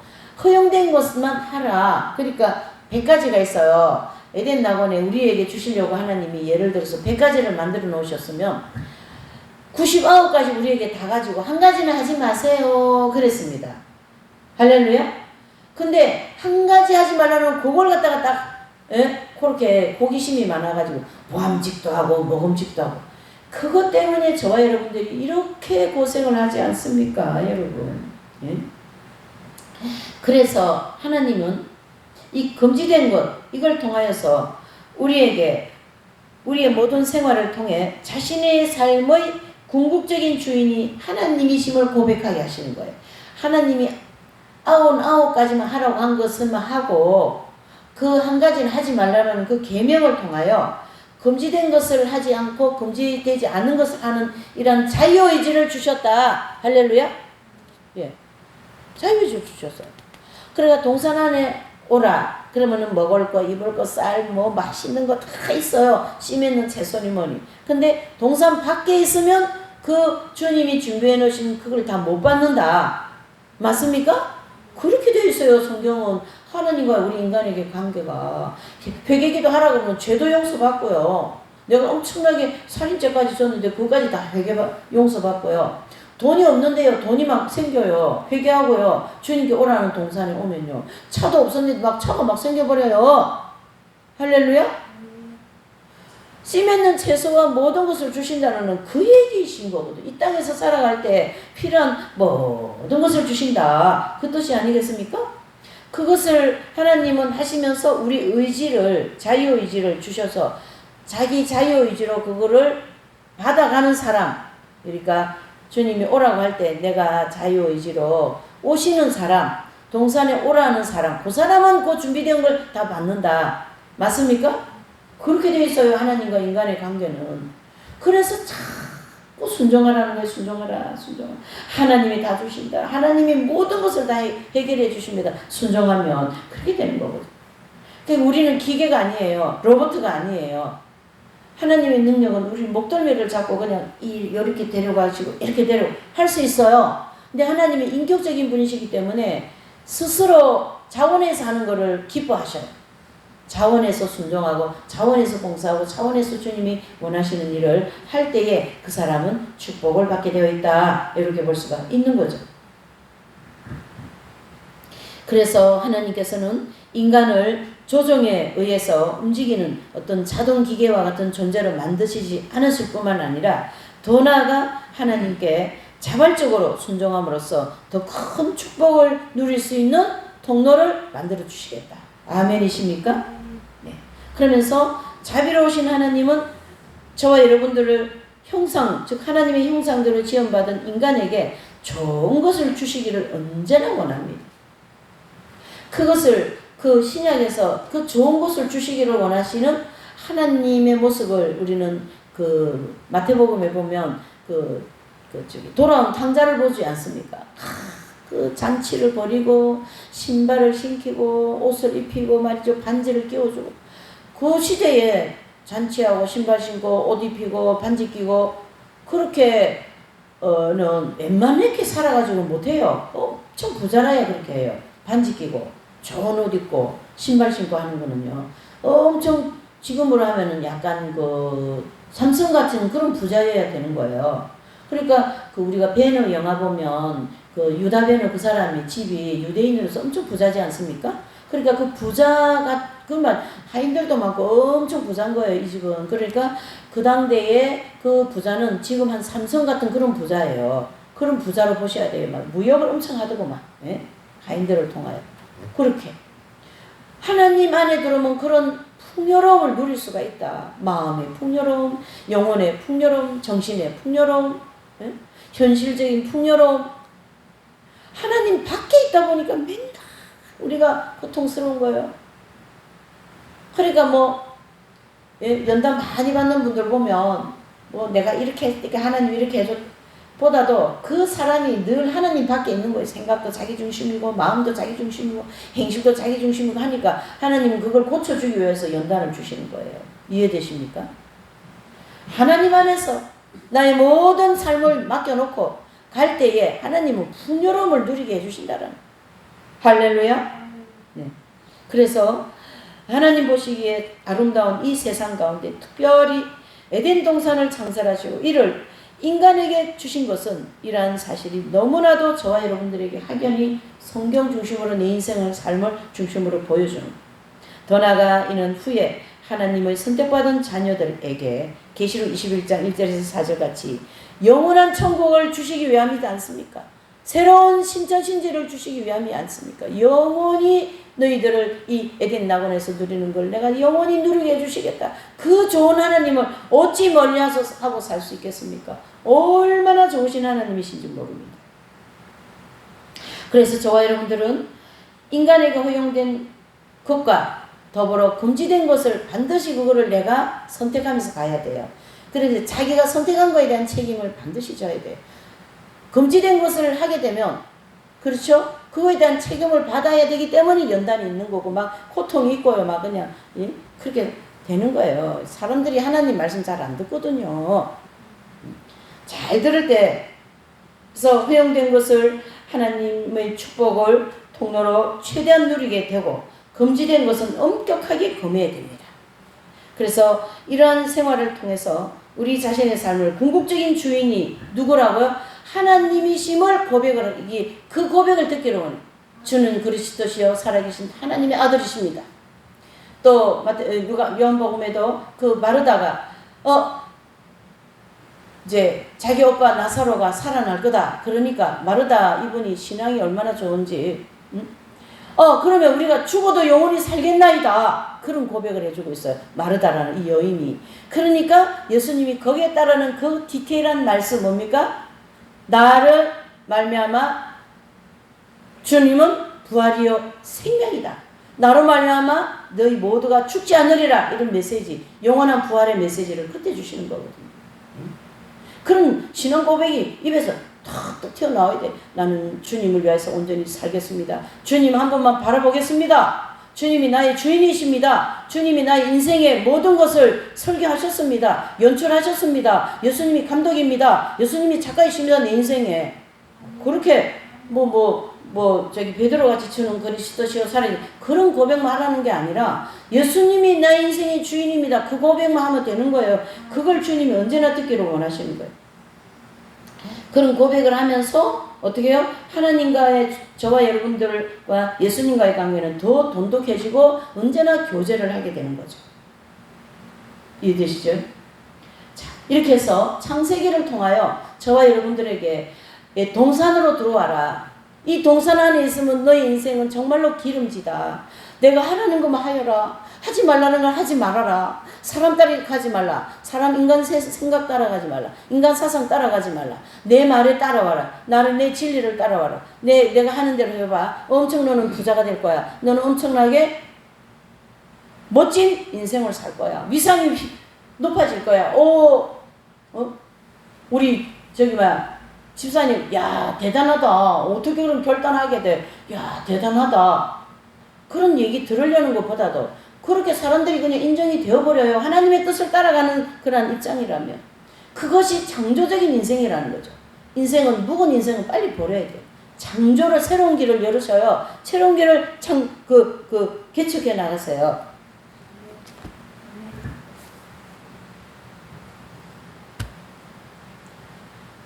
S1: 허용된 것만 하라. 그러니까 100가지가 있어요. 에덴 낙원에 우리에게 주시려고 하나님이 예를 들어서 100가지를 만들어 놓으셨으면 99가지 우리에게 다 가지고 한 가지는 하지 마세요 그랬습니다. 할렐루야. 근데 한 가지 하지 말라는 그걸 갖다가 딱 그렇게 호기심이 많아가지고 보암직도 하고 먹음직도 하고 그것 때문에 저와 여러분들이 이렇게 고생을 하지 않습니까 여러분. 예? 그래서 하나님은 이 금지된 것 이걸 통하여서 우리에게 우리의 모든 생활을 통해 자신의 삶의 궁극적인 주인이 하나님이심을 고백하게 하시는 거예요. 하나님이 99가지만 하라고 한 것을만 하고 그 한 가지는 하지 말라는 그 계명을 통하여 금지된 것을 하지 않고 금지되지 않는 것을 하는 이런 자유의지를 주셨다. 할렐루야. 예, 자유의지를 주셨어요. 그러니까 동산 안에 오라. 그러면은 먹을 거, 입을 거, 쌀, 뭐 맛있는 거 다 있어요. 씨 맺는 채소니 뭐니. 근데 동산 밖에 있으면 그 주님이 준비해 놓으신 그걸 다 못 받는다. 맞습니까? 그렇게 되어 있어요. 성경은 하나님과 우리 인간에게 관계가 회개기도 하라고 하면 죄도 용서받고요. 내가 엄청나게 살인죄까지 졌는데 그거까지 다 용서받고요. 돈이 없는데요. 돈이 막 생겨요. 회개하고요. 주님께 오라는 동산에 오면요. 차도 없었는데 막 차가 막 생겨버려요. 할렐루야. 씨 맺는 채소와 모든 것을 주신다는 그 얘기이신 거거든. 이 땅에서 살아갈 때 필요한 모든 것을 주신다. 그 뜻이 아니겠습니까? 그것을 하나님은 하시면서 우리 의지를, 자유의지를 주셔서 자기 자유의지로 그거를 받아가는 사람, 그러니까 주님이 오라고 할 때 내가 자유의지로 오시는 사람, 동산에 오라는 사람, 그 사람은 그 준비된 걸 다 받는다. 맞습니까? 그렇게 되어 있어요. 하나님과 인간의 관계는. 그래서 자꾸 순종하라는 거예요. 순종하라. 하나님이 다 주신다. 하나님이 모든 것을 다 해결해 주십니다. 순종하면 그렇게 되는 거거든요. 그러니까 우리는 기계가 아니에요. 로봇가 아니에요. 하나님의 능력은 우리 목덜미를 잡고 그냥 이렇게 데려가시고 이렇게 할 수 있어요. 근데 하나님이 인격적인 분이시기 때문에 스스로 자원해서 하는 것을 기뻐하셔요. 자원해서 순종하고 자원해서 봉사하고 자원해서 주님이 원하시는 일을 할 때에 그 사람은 축복을 받게 되어 있다. 이렇게 볼 수가 있는 거죠. 그래서 하나님께서는 인간을 조정에 의해서 움직이는 어떤 자동 기계와 같은 존재로 만드시지 않으실 뿐만 아니라 더 나아가 하나님께 자발적으로 순종함으로써 더 큰 축복을 누릴 수 있는 통로를 만들어 주시겠다. 아멘이십니까? 네. 그러면서 자비로우신 하나님은 저와 여러분들을 형상, 즉 하나님의 형상대로 지음받은 인간에게 좋은 것을 주시기를 언제나 원합니다. 그것을 그 신약에서 그 좋은 것을 주시기를 원하시는 하나님의 모습을 우리는 그 마태복음에 보면 돌아온 탕자를 보지 않습니까? 그 잔치를 벌이고 신발을 신기고 옷을 입히고 말이죠. 반지를 끼워주고 그 시대에 잔치하고 신발 신고 옷 입히고 반지 끼고 그렇게 는 웬만하게 살아가지고 못해요. 엄청 부자라야 그렇게 해요. 반지 끼고 좋은 옷 입고 신발 신고 하는 거는요. 엄청 지금으로 하면은 약간 그 삼성 같은 그런 부자여야 되는 거예요. 그러니까 그 우리가 배너 영화 보면 그 유다 배너 그 사람이 집이 유대인으로서 엄청 부자지 않습니까? 그러니까 그 부자가 그만 하인들도 많고 엄청 부자인 거예요, 이 집은. 그러니까 그 당대에 그 부자는 지금 한 삼성 같은 그런 부자예요. 그런 부자로 보셔야 돼요. 막 무역을 엄청 하더구만. 예? 하인들을 통하여. 그렇게 하나님 안에 들어오면 그런 풍요로움을 누릴 수가 있다. 마음의 풍요로움, 영혼의 풍요로움, 정신의 풍요로움, 예? 현실적인 풍요로움. 하나님 밖에 있다 보니까 맨날 우리가 고통스러운 거예요. 그러니까 연단 많이 받는 분들 보면 내가 이렇게 했으니까 하나님 이렇게 해줘 보다도 그 사람이 늘 하나님 밖에 있는 거예요. 생각도 자기 중심이고 마음도 자기 중심이고 행실도 자기 중심이고 하니까 하나님은 그걸 고쳐주기 위해서 연단을 주시는 거예요. 이해되십니까? 하나님 안에서 나의 모든 삶을 맡겨놓고 갈 때에 하나님은 풍요로움을 누리게 해주신다라는 할렐루야. 네. 그래서 하나님 보시기에 아름다운 이 세상 가운데 특별히 에덴 동산을 창설하시고 이를 인간에게 주신 것은 이러한 사실이 너무나도 저와 여러분들에게 확연히 성경 중심으로 내 인생을 삶을 중심으로 보여주는 더 나아가 이는 후에 하나님의 선택받은 자녀들에게 계시록 21장 1절에서 4절 같이 영원한 천국을 주시기 위함이지 않습니까? 새로운 신천신지를 주시기 위함이 않습니까? 영원히 너희들을 이 에덴 낙원에서 누리는 걸 내가 영원히 누리게 해주시겠다. 그 좋은 하나님을 어찌 멀리하고 살 수 있겠습니까? 얼마나 좋으신 하나님이신지 모릅니다. 그래서 저와 여러분들은 인간에게 허용된 것과 더불어 금지된 것을 반드시 그거를 내가 선택하면서 가야 돼요. 그래서 자기가 선택한 거에 대한 책임을 반드시 져야 돼요. 금지된 것을 하게 되면 그렇죠? 그거에 대한 책임을 받아야 되기 때문에 연단이 있는 거고 막 고통이 있고요. 막 그냥 그렇게 되는 거예요. 사람들이 하나님 말씀 잘 안 듣거든요. 잘 들을 때 그래서 허용된 것을 하나님의 축복을 통로로 최대한 누리게 되고 금지된 것은 엄격하게 금해야 됩니다. 그래서 이러한 생활을 통해서 우리 자신의 삶을 궁극적인 주인이 누구라고요? 하나님이심을 그 고백을 듣기로는 주는 그리스도시요 살아계신 하나님의 아들이십니다. 또 요한복음에도 그 마르다가 이제 자기 오빠 나사로가 살아날 거다. 그러니까 마르다 이분이 신앙이 얼마나 좋은지 그러면 우리가 죽어도 영원히 살겠나이다. 그런 고백을 해주고 있어요. 마르다라는 이 여인이. 그러니까 예수님이 거기에 따르는 그 디테일한 말씀 뭡니까? 나를 말미암아 주님은 부활이요 생명이다. 나로 말미암아 너희 모두가 죽지 않으리라. 이런 메시지, 영원한 부활의 메시지를 그때 주시는 거거든요. 그런 신앙 고백이 입에서 탁 튀어나와야 돼. 나는 주님을 위해서 온전히 살겠습니다. 주님 한 번만 바라보겠습니다. 주님이 나의 주인이십니다. 주님이 나의 인생의 모든 것을 설계하셨습니다. 연출하셨습니다. 예수님이 감독입니다. 예수님이 작가이십니다. 내 인생에. 그렇게 저기 베드로같이 주는 그리스도시요 살아야 그런 고백만 하는 게 아니라 예수님이 내 인생의 주인입니다. 그 고백만 하면 되는 거예요. 그걸 주님이 언제나 듣기를 원하시는 거예요. 그런 고백을 하면서 어떻게 해요? 하나님과의 저와 여러분들과 예수님과의 관계는 더 돈독해지고 언제나 교제를 하게 되는 거죠. 이해되시죠? 자, 이렇게 해서 창세기를 통하여 저와 여러분들에게 동산으로 들어와라. 이 동산 안에 있으면 너의 인생은 정말로 기름지다. 내가 하라는 것만 하여라. 하지 말라는 걸 하지 말아라. 사람 따라가지 말라. 인간 생각 따라가지 말라. 인간 사상 따라가지 말라. 내 말에 따라와라. 내 진리를 따라와라. 내가 하는 대로 해봐. 엄청 너는 부자가 될 거야. 너는 엄청나게 멋진 인생을 살 거야. 위상이 높아질 거야. 우리 집사님, 야 대단하다. 어떻게 그럼 결단하게 돼? 야 대단하다. 그런 얘기 들으려는 것보다도 그렇게 사람들이 그냥 인정이 되어버려요. 하나님의 뜻을 따라가는 그런 입장이라면. 그것이 창조적인 인생이라는 거죠. 묵은 인생은 빨리 버려야 돼요. 창조를, 새로운 길을 열으셔요. 새로운 길을 개척해 나가세요.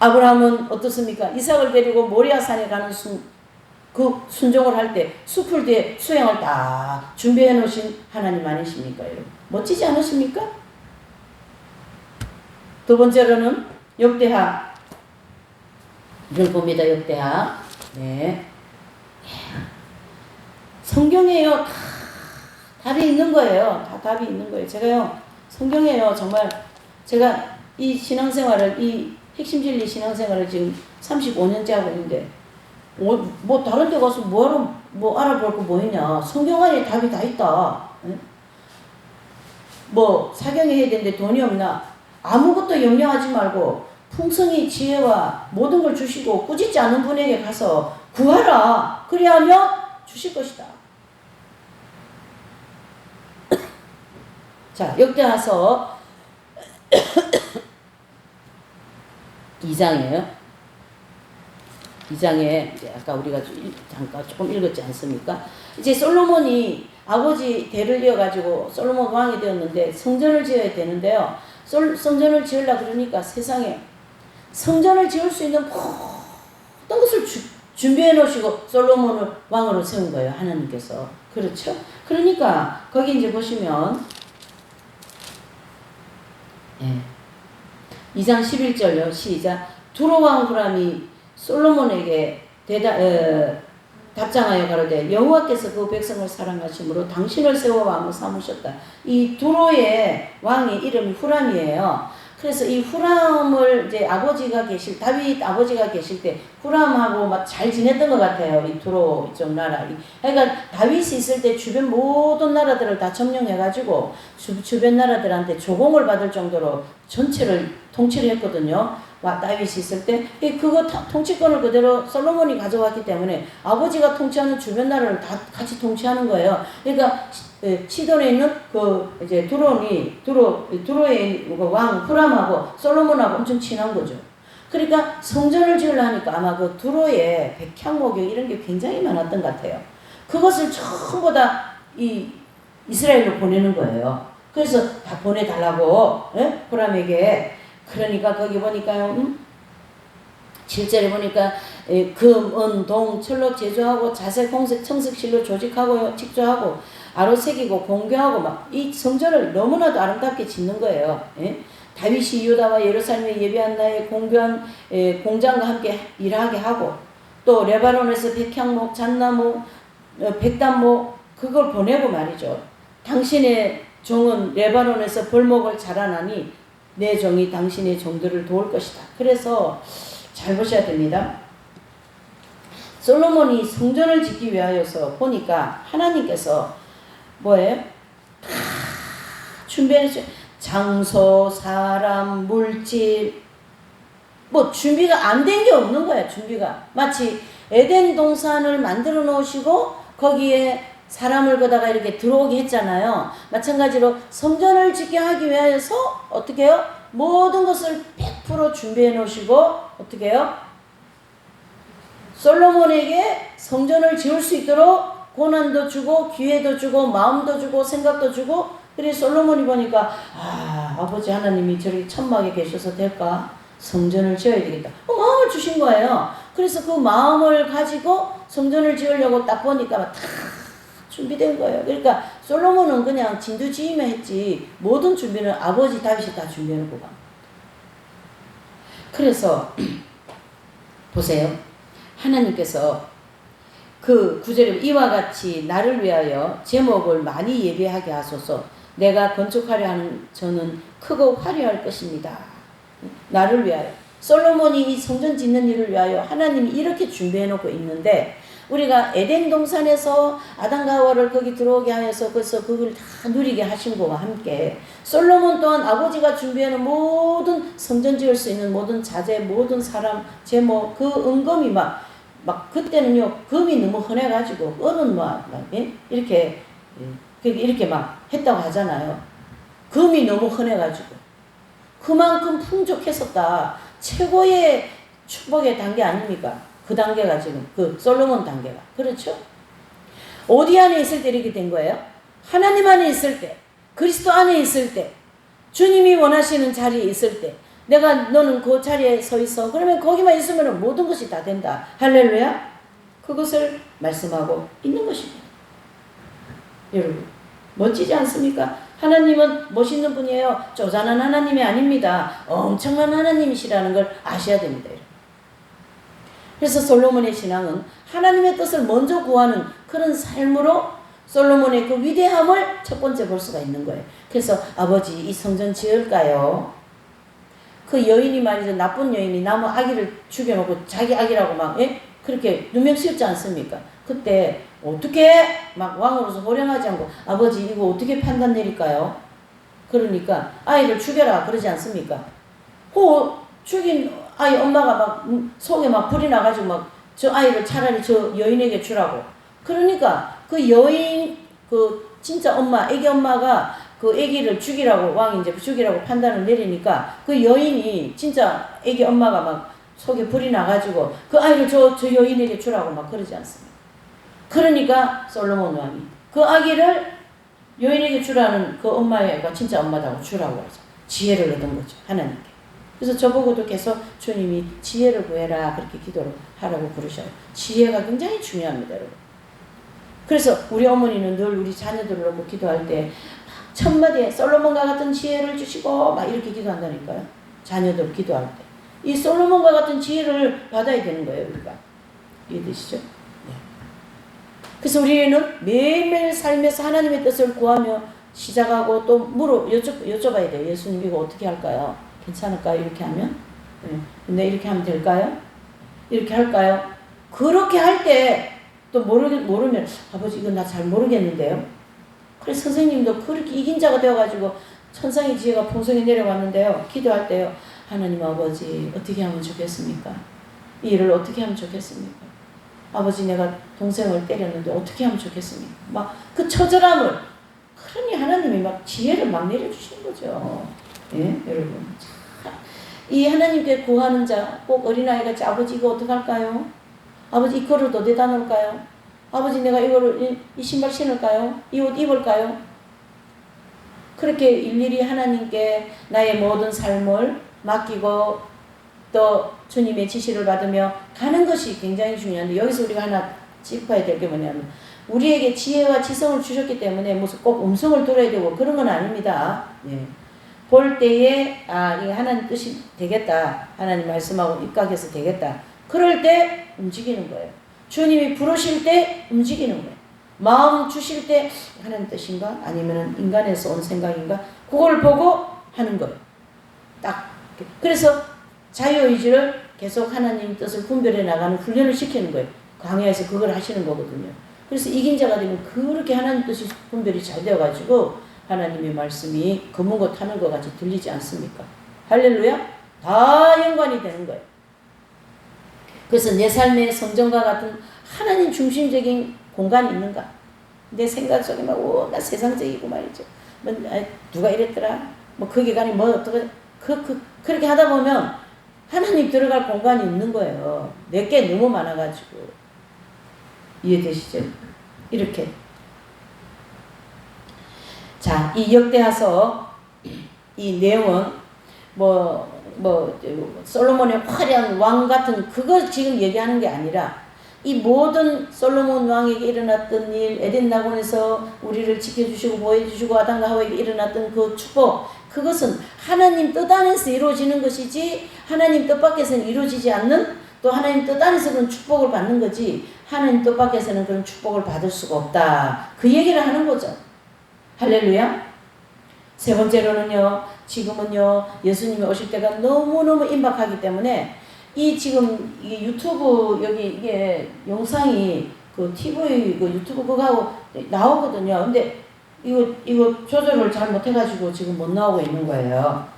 S1: 아브라함은 어떻습니까? 이삭을 데리고 모리아산에 가는 순종을 할 때 숲을 뒤에 수양을 딱 준비해 놓으신 하나님 아니십니까, 여러분? 멋지지 않으십니까? 두 번째로는 역대하. 이걸 봅니다, 역대하. 네. 성경에요, 다 답이 있는 거예요. 다 답이 있는 거예요. 제가요, 성경에요, 정말 제가 이 신앙생활을, 이 핵심 진리 신앙생활을 지금 35년째 하고 있는데, 다른 데 가서 알아볼 거 뭐 있냐. 성경 안에 답이 다 있다. 사경에 해야 되는데 돈이 없나. 아무것도 염려하지 말고 풍성히 지혜와 모든 걸 주시고 꾸짖지 않은 분에게 가서 구하라. 그리하면 주실 것이다. 자, 역대하서 2장이에요. 2장에 아까 우리가 잠깐 조금 읽었지 않습니까? 이제 솔로몬이 아버지 대를 이어가지고 솔로몬 왕이 되었는데 성전을 지어야 되는데요. 성전을 지으려고 그러니까 세상에 성전을 지을 수 있는 모든 것을 준비해 놓으시고 솔로몬을 왕으로 세운 거예요. 하나님께서. 그렇죠? 그러니까 거기 이제 보시면 2장 11절요. 시작. 두로 왕 후람이 솔로몬에게 답장하여 가로되 여호와께서 그 백성을 사랑하심으로 당신을 세워 왕을 삼으셨다. 이 두로의 왕의 이름이 후람이에요. 그래서 이 후람을 이제 다윗 아버지가 계실 때 후람하고 막 잘 지냈던 것 같아요. 이 두로 이쪽 나라. 그러니까 다윗이 있을 때 주변 모든 나라들을 다 점령해가지고 주변 나라들한테 조공을 받을 정도로 전체를 통치를 했거든요. 다윗이 있을 때 그거 통치권을 그대로 솔로몬이 가져왔기 때문에 아버지가 통치하는 주변 나라를 다 같이 통치하는 거예요. 그러니까 시돈에 있는 이제 두로의 왕 후람하고 솔로몬하고 엄청 친한 거죠. 그러니까 성전을 지으려니까 아마 그 두로의 백향목욕 이런 게 굉장히 많았던 것 같아요. 그것을 전부 다 이스라엘로 보내는 거예요. 그래서 다 보내달라고 후람에게. 그러니까 거기 보니까요, 7절에 보니까 금, 은, 동, 철로 제조하고 자색, 홍색, 청색 실로 조직하고 직조하고 아로 새기고 공교하고 이 성전을 너무나도 아름답게 짓는 거예요. 다윗이 유다와 예루살렘에 예비한 나의 공교한 공장과 함께 일하게 하고 또 레바논에서 백향목, 잣나무, 백단목 그걸 보내고 말이죠. 당신의 종은 레바논에서 벌목을 자라나니 내 종이 당신의 종들을 도울 것이다. 그래서 잘 보셔야 됩니다. 솔로몬이 성전을 짓기 위하여서 보니까 하나님께서 뭐예요? 다 준비해주죠. 장소, 사람, 물질 뭐 준비가 안 된 게 없는 거야. 준비가 마치 에덴 동산을 만들어 놓으시고 거기에 사람을 거다가 이렇게 들어오게 했잖아요. 마찬가지로 성전을 짓게 하기 위하여서 어떻게 해요? 모든 것을 100% 준비해 놓으시고 어떻게 해요? 솔로몬에게 성전을 지을 수 있도록 고난도 주고 기회도 주고 마음도 주고 생각도 주고. 그래서 솔로몬이 보니까 아버지 하나님이 저렇게 천막에 계셔서 될까? 성전을 지어야 되겠다. 마음을 주신 거예요. 그래서 그 마음을 가지고 성전을 지으려고 딱 보니까 다 준비된 거예요. 그러니까 솔로몬은 그냥 진두지휘만 했지 모든 준비는 아버지 다윗이 다 준비해놓고 간. 그래서 보세요. 하나님께서 그 9절에 이와 같이 나를 위하여 제목을 많이 예배하게 하소서. 내가 건축하려 하는 저는 크고 화려할 것입니다. 나를 위하여. 솔로몬이 이 성전 짓는 일을 위하여 하나님이 이렇게 준비해 놓고 있는데 우리가 에덴 동산에서 아담과 하와를 거기 들어오게 하여서 그래서 그걸 다 누리게 하신 거와 함께 솔로몬 또한 아버지가 준비하는 모든 성전 지을 수 있는 모든 자재, 모든 사람, 제목, 그 은금이 막 그때는요 금이 너무 흔해가지고 은은 이렇게 막 했다고 하잖아요. 금이 너무 흔해가지고 그만큼 풍족했었다. 최고의 축복의 단계 아닙니까? 그 단계가 지금 그 솔로몬 단계가 그렇죠? 어디 안에 있을 때 이렇게 된 거예요? 하나님 안에 있을 때, 그리스도 안에 있을 때, 주님이 원하시는 자리에 있을 때 너는 그 자리에 서 있어. 그러면 거기만 있으면 모든 것이 다 된다. 할렐루야. 그것을 말씀하고 있는 것입니다. 여러분 멋지지 않습니까? 하나님은 멋있는 분이에요. 쪼잔한 하나님이 아닙니다. 엄청난 하나님이시라는 걸 아셔야 됩니다. 그래서 솔로몬의 신앙은 하나님의 뜻을 먼저 구하는 그런 삶으로 솔로몬의 그 위대함을 첫 번째 볼 수가 있는 거예요. 그래서 아버지 이 성전 지을까요? 그 여인이 말이죠. 나쁜 여인이 나무 아기를 죽여놓고 자기 아기라고 막 그렇게 누명 씌웠지 않습니까? 그때 어떻게 막 왕으로서 호령하지 않고 아버지 이거 어떻게 판단 내릴까요? 그러니까 아이를 죽여라 그러지 않습니까? 죽인 아이 엄마가 막 속에 막 불이 나가지고 막 저 아이를 차라리 저 여인에게 주라고. 그러니까 그 여인 그 진짜 엄마 애기 엄마가 그 애기를 죽이라고 왕이 이제 죽이라고 판단을 내리니까 그 여인이 진짜 애기 엄마가 막 속에 불이 나가지고 그 아이를 저 여인에게 주라고 막 그러지 않습니까? 그러니까 솔로몬 왕이 그 아기를 여인에게 주라는 그 엄마가 진짜 엄마다고 주라고 하죠. 지혜를 얻은 거죠. 하나님께. 그래서 저보고도 계속 주님이 지혜를 구해라 그렇게 기도를 하라고 부르셔요. 지혜가 굉장히 중요합니다. 여러분. 그래서 우리 어머니는 늘 우리 자녀들을 놓고 기도할 때 첫마디에 솔로몬과 같은 지혜를 주시고 막 이렇게 기도한다니까요. 자녀들 기도할 때. 이 솔로몬과 같은 지혜를 받아야 되는 거예요. 우리가. 이해되시죠? 네. 그래서 우리는 매일매일 삶에서 하나님의 뜻을 구하며 시작하고 또 여쭤봐야 돼요. 예수님 이거 어떻게 할까요? 괜찮을까요? 이렇게 하면? 네. 근데 이렇게 하면 될까요? 이렇게 할까요? 그렇게 할 때 또 모르면 아버지 이건 나 잘 모르겠는데요. 그래서 선생님도 그렇게 이긴 자가 되어가지고 천상의 지혜가 풍성히 내려왔는데요. 기도할 때요. 하나님 아버지 어떻게 하면 좋겠습니까? 이 일을 어떻게 하면 좋겠습니까? 아버지 내가 동생을 때렸는데 어떻게 하면 좋겠습니까? 막 그 처절함을 그러니 하나님이 막 지혜를 막 내려주시는 거죠. 예, 여러분. 이 하나님께 구하는 자, 꼭 어린아이같이 아버지 이거 어떡할까요? 아버지 이 그릇 어디다 놓을까요? 아버지 내가 이 신발 신을까요? 이 옷 입을까요? 그렇게 일일이 하나님께 나의 모든 삶을 맡기고 또 주님의 지시를 받으며 가는 것이 굉장히 중요한데 여기서 우리가 하나 짚어야 될 게 뭐냐면 우리에게 지혜와 지성을 주셨기 때문에 무슨 꼭 음성을 들어야 되고 그런 건 아닙니다. 예. 볼 때에 이게 하나님 뜻이 되겠다. 하나님 말씀하고 입각해서 되겠다. 그럴 때 움직이는 거예요. 주님이 부르실 때 움직이는 거예요. 마음 주실 때 하나님 뜻인가? 아니면 인간에서 온 생각인가? 그걸 보고 하는 거예요. 딱. 그래서 자유의지를 계속 하나님 뜻을 분별해 나가는 훈련을 시키는 거예요. 강야에서 그걸 하시는 거거든요. 그래서 이긴 자가 되면 그렇게 하나님 뜻이 분별이 잘 되어가지고 하나님의 말씀이 검은 것 타는 것 같이 들리지 않습니까? 할렐루야? 다 연관이 되는 거예요. 그래서 내 삶의 성전과 같은 하나님 중심적인 공간이 있는가? 내 생각 속에 막 온갖 세상적이고 말이죠. 뭐 누가 이랬더라? 뭐 거기 가니 뭐 어떻게 그렇게 하다 보면 하나님 들어갈 공간이 없는 거예요. 내게 너무 많아가지고. 이해되시죠? 이렇게. 자, 이 역대하서 이 내용은 솔로몬의 화려한 왕 같은 그거 지금 얘기하는 게 아니라 이 모든 솔로몬 왕에게 일어났던 일, 에덴 낙원에서 우리를 지켜주시고 보호해주시고 아담과 하와에게 일어났던 그 축복, 그것은 하나님 뜻 안에서 이루어지는 것이지 하나님 뜻 밖에서는 이루어지지 않는, 또 하나님 뜻 안에서 그런 축복을 받는 거지 하나님 뜻 밖에서는 그런 축복을 받을 수가 없다. 그 얘기를 하는 거죠. 할렐루야. 세 번째로는요, 지금은요 예수님이 오실 때가 너무너무 임박하기 때문에 이 지금 이게 유튜브 여기 이게 영상이 그 TV 그 유튜브 그거하고 나오거든요. 근데 이거 조절을 잘 못해가지고 지금 못 나오고 있는 거예요.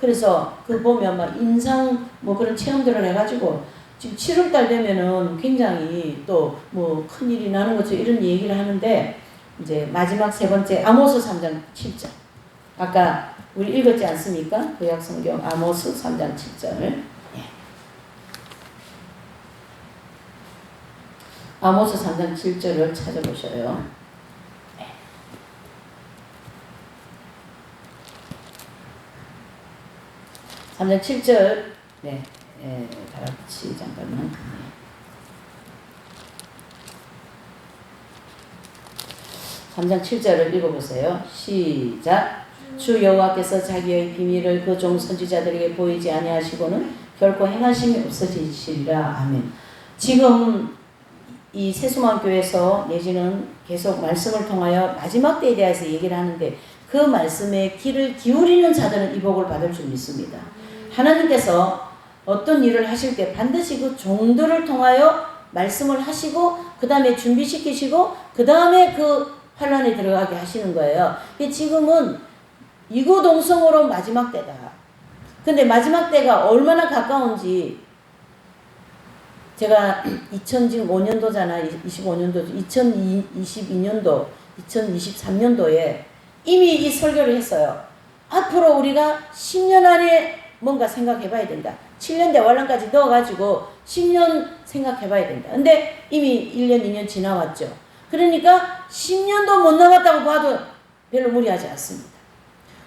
S1: 그래서 그 보면 막 인상 뭐 그런 체험들을 해가지고 지금 7월달 되면은 굉장히 또 뭐 큰일이 나는 거죠. 이런 얘기를 하는데 이제 마지막 세 번째 아모스 3장 7절. 아까 우리 읽었지 않습니까? 구약 성경 아모스 3장 7절. 아모스 3장 7절을 찾아보셔요. 3장 7절. 네, 다 같이 잠깐만. 3장 7절을 읽어보세요. 시작. 주 여호와께서 자기의 비밀을 그 종 선지자들에게 보이지 아니하시고는 결코 행하심이 없어지시리라. 아멘. 지금 이 세수만교에서 내지는 계속 말씀을 통하여 마지막 때에 대해서 얘기를 하는데 그 말씀에 귀를 기울이는 자들은 이 복을 받을 줄 믿습니다. 하나님께서 어떤 일을 하실 때 반드시 그 종들을 통하여 말씀을 하시고 그 다음에 준비시키시고 그 다음에 그 환란에 들어가게 하시는 거예요. 지금은 이구동성으로 마지막 때다. 근데 마지막 때가 얼마나 가까운지 제가 2005년도잖아. 25년도, 2022년도, 2023년도에 이미 이 설교를 했어요. 앞으로 우리가 10년 안에 뭔가 생각해 봐야 된다. 7년 대환란까지 넣어가지고 10년 생각해 봐야 된다. 근데 이미 1년, 2년 지나왔죠. 그러니까 10년도 못 남았다고 봐도 별로 무리하지 않습니다.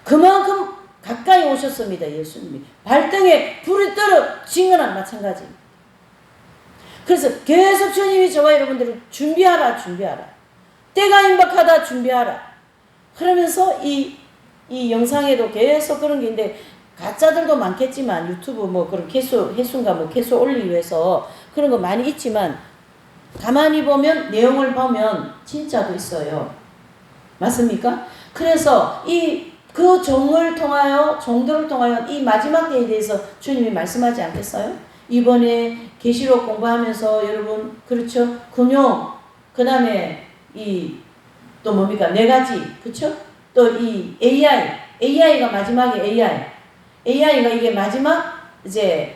S1: 그만큼 가까이 오셨습니다. 예수님이. 발등에 불이 떨어진 거나 마찬가지입니다. 그래서 계속 주님이 저와 여러분들을 준비하라. 때가 임박하다 준비하라. 그러면서 이 영상에도 계속 그런 게 있는데 가짜들도 많겠지만 유튜브 뭐 그런 해수인가 뭐 개수 올리기 위해서 그런 거 많이 있지만 가만히 보면 내용을 보면 진짜도 있어요. 맞습니까? 그래서 그 종들을 통하여 이 마지막 때에 대해서 주님이 말씀하지 않겠어요? 이번에 계시록 공부하면서 여러분 그렇죠? 금융 그 다음에 또 뭡니까? 네 가지 그렇죠? 또 이 AI가 마지막에 AI가 이게 마지막 이제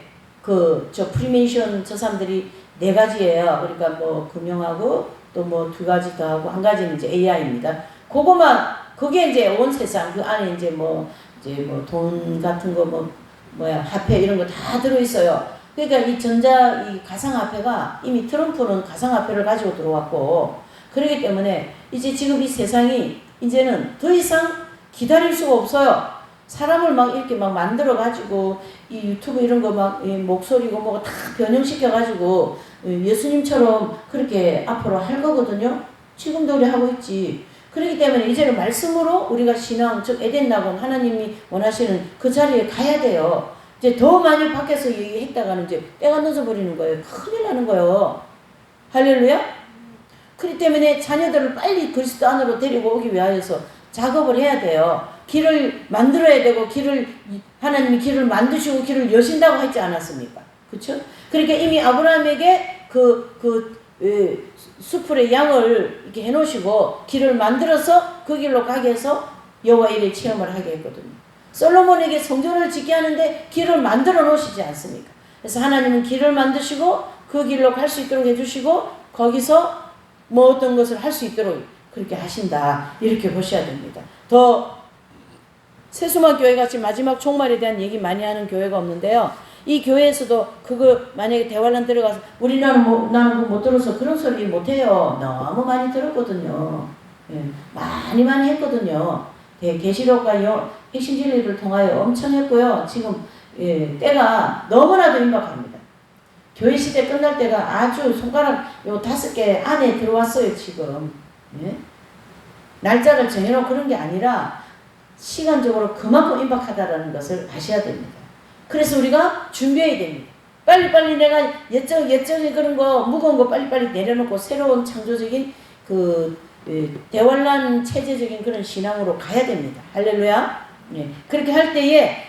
S1: 저 프리메이션 저 사람들이 네 가지예요. 그러니까 뭐 금융하고 또 뭐 두 가지 더 하고 한 가지는 이제 AI입니다. 그게 이제 온 세상 그 안에 이제 뭐 돈 같은 거 화폐 이런 거 다 들어 있어요. 그러니까 이 가상화폐가 이미 트럼프는 가상화폐를 가지고 들어왔고 그렇기 때문에 이제 지금 이 세상이 이제는 더 이상 기다릴 수가 없어요. 사람을 막 이렇게 막 만들어 가지고 이 유튜브 이런 거 막 목소리고 뭐가 다 변형시켜 가지고 예수님처럼 그렇게 앞으로 할 거거든요. 지금도 우리 하고 있지. 그렇기 때문에 이제는 말씀으로 우리가 신앙 즉 에덴 낙원 하나님이 원하시는 그 자리에 가야 돼요. 이제 더 많이 밖에서 얘기했다가는 이제 때가 늦어버리는 거예요. 큰일 나는 거예요. 할렐루야? 그렇기 때문에 자녀들을 빨리 그리스도 안으로 데리고 오기 위하여서 작업을 해야 돼요. 길을 만들어야 되고 하나님이 길을 만드시고 길을 여신다고 하지 않았습니까? 그렇죠? 그러니까 이미 아브라함에게 수풀의 양을 이렇게 해놓으시고 길을 만들어서 그 길로 가게 해서 여호와 일의 체험을 하게 했거든요. 솔로몬에게 성전을 짓게 하는데 길을 만들어 놓으시지 않습니까? 그래서 하나님은 길을 만드시고 그 길로 갈 수 있도록 해주시고 거기서 뭐 어떤 것을 할 수 있도록 그렇게 하신다. 이렇게 보셔야 됩니다. 더 세수만 교회같이 마지막 종말에 대한 얘기 많이 하는 교회가 없는데요. 이 교회에서도 그거 만약에 대관람 들어가서 나는 그거 못 들어서 그런 소리 못해요. 너무 많이 들었거든요. 예, 많이 했거든요. 계시록과 핵심진리를 통하여 엄청 했고요. 지금 때가 너무나도 임박합니다. 교회 시대 끝날 때가 아주 손가락 요 5개 안에 들어왔어요. 지금 날짜를 정해놓고 그런 게 아니라 시간적으로 그만큼 임박하다라는 것을 아셔야 됩니다. 그래서 우리가 준비해야 됩니다. 빨리빨리 내가 예정에 그런 거 무거운 거 빨리빨리 내려놓고 새로운 창조적인 대환란 체제적인 그런 신앙으로 가야 됩니다. 할렐루야. 그렇게 할 때에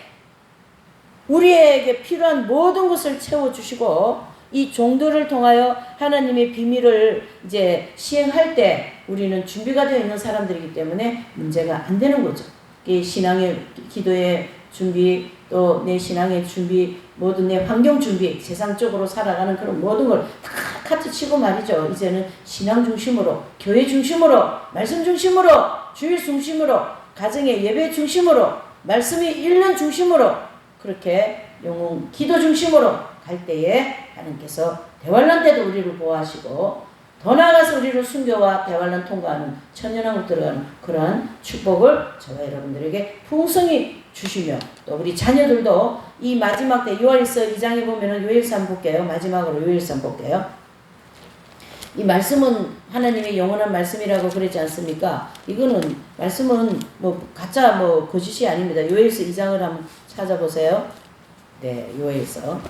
S1: 우리에게 필요한 모든 것을 채워주시고 이 종들을 통하여 하나님의 비밀을 이제 시행할 때 우리는 준비가 되어 있는 사람들이기 때문에 문제가 안 되는 거죠. 신앙의 기도의 준비 또 내 신앙의 준비 모든 내 환경 준비 세상적으로 살아가는 그런 모든 걸 다 카트 치고 말이죠. 이제는 신앙 중심으로 교회 중심으로 말씀 중심으로 주일 중심으로 가정의 예배 중심으로 말씀이 읽는 중심으로 그렇게 영혼 기도 중심으로 갈 때에 하나님께서 대환란 때도 우리를 보호하시고 더 나아가서 우리를 순교와 대환란 통과하는 천년왕국 들어가는 그러한 축복을 저와 여러분들에게 풍성히 주시며 또 우리 자녀들도 이 마지막 때 요엘서 2장에 보면은 요엘서 한번 볼게요. 마지막으로 요엘서 한번 볼게요. 이 말씀은 하나님의 영원한 말씀이라고 그러지 않습니까? 이거는 말씀은 뭐 가짜 뭐 거짓이 아닙니다. 요엘서 2장을 한번 찾아보세요. 네, 요엘서.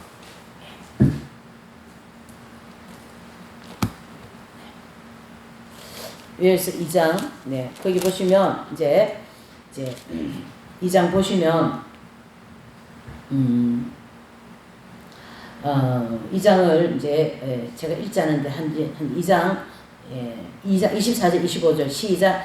S1: 요엘서 2장. 네, 거기 보시면 이제 2장 보시면 2장을 이제 제가 읽지 않은데 한 2장 24절 25절 시작.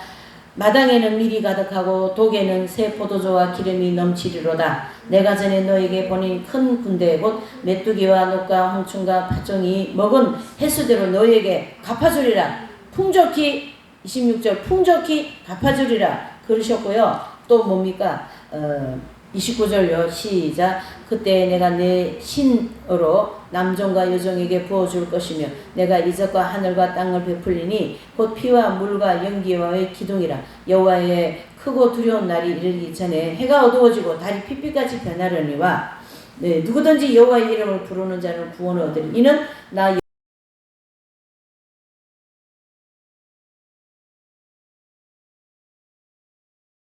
S1: 마당에는 밀이 가득하고 독에는 새 포도주와 기름이 넘치리로다. 내가 전에 너에게 보낸 큰 군대 곧 메뚜기와 녹과 황충과 팥종이 먹은 횟수대로 너에게 갚아주리라. 풍족히 26절 풍족히 갚아주리라 그러셨고요. 또 뭡니까? 29절요. 시작. 그때 내가 내 신으로 남종과 여종에게 부어줄 것이며 내가 이적과 하늘과 땅을 베풀리니 곧 피와 물과 연기와의 기둥이라. 여호와의 크고 두려운 날이 이르기 전에 해가 어두워지고 달이 핏빛같이 변하려니와 누구든지 여호와의 이름을 부르는 자는 구원을 얻으리. 이는 나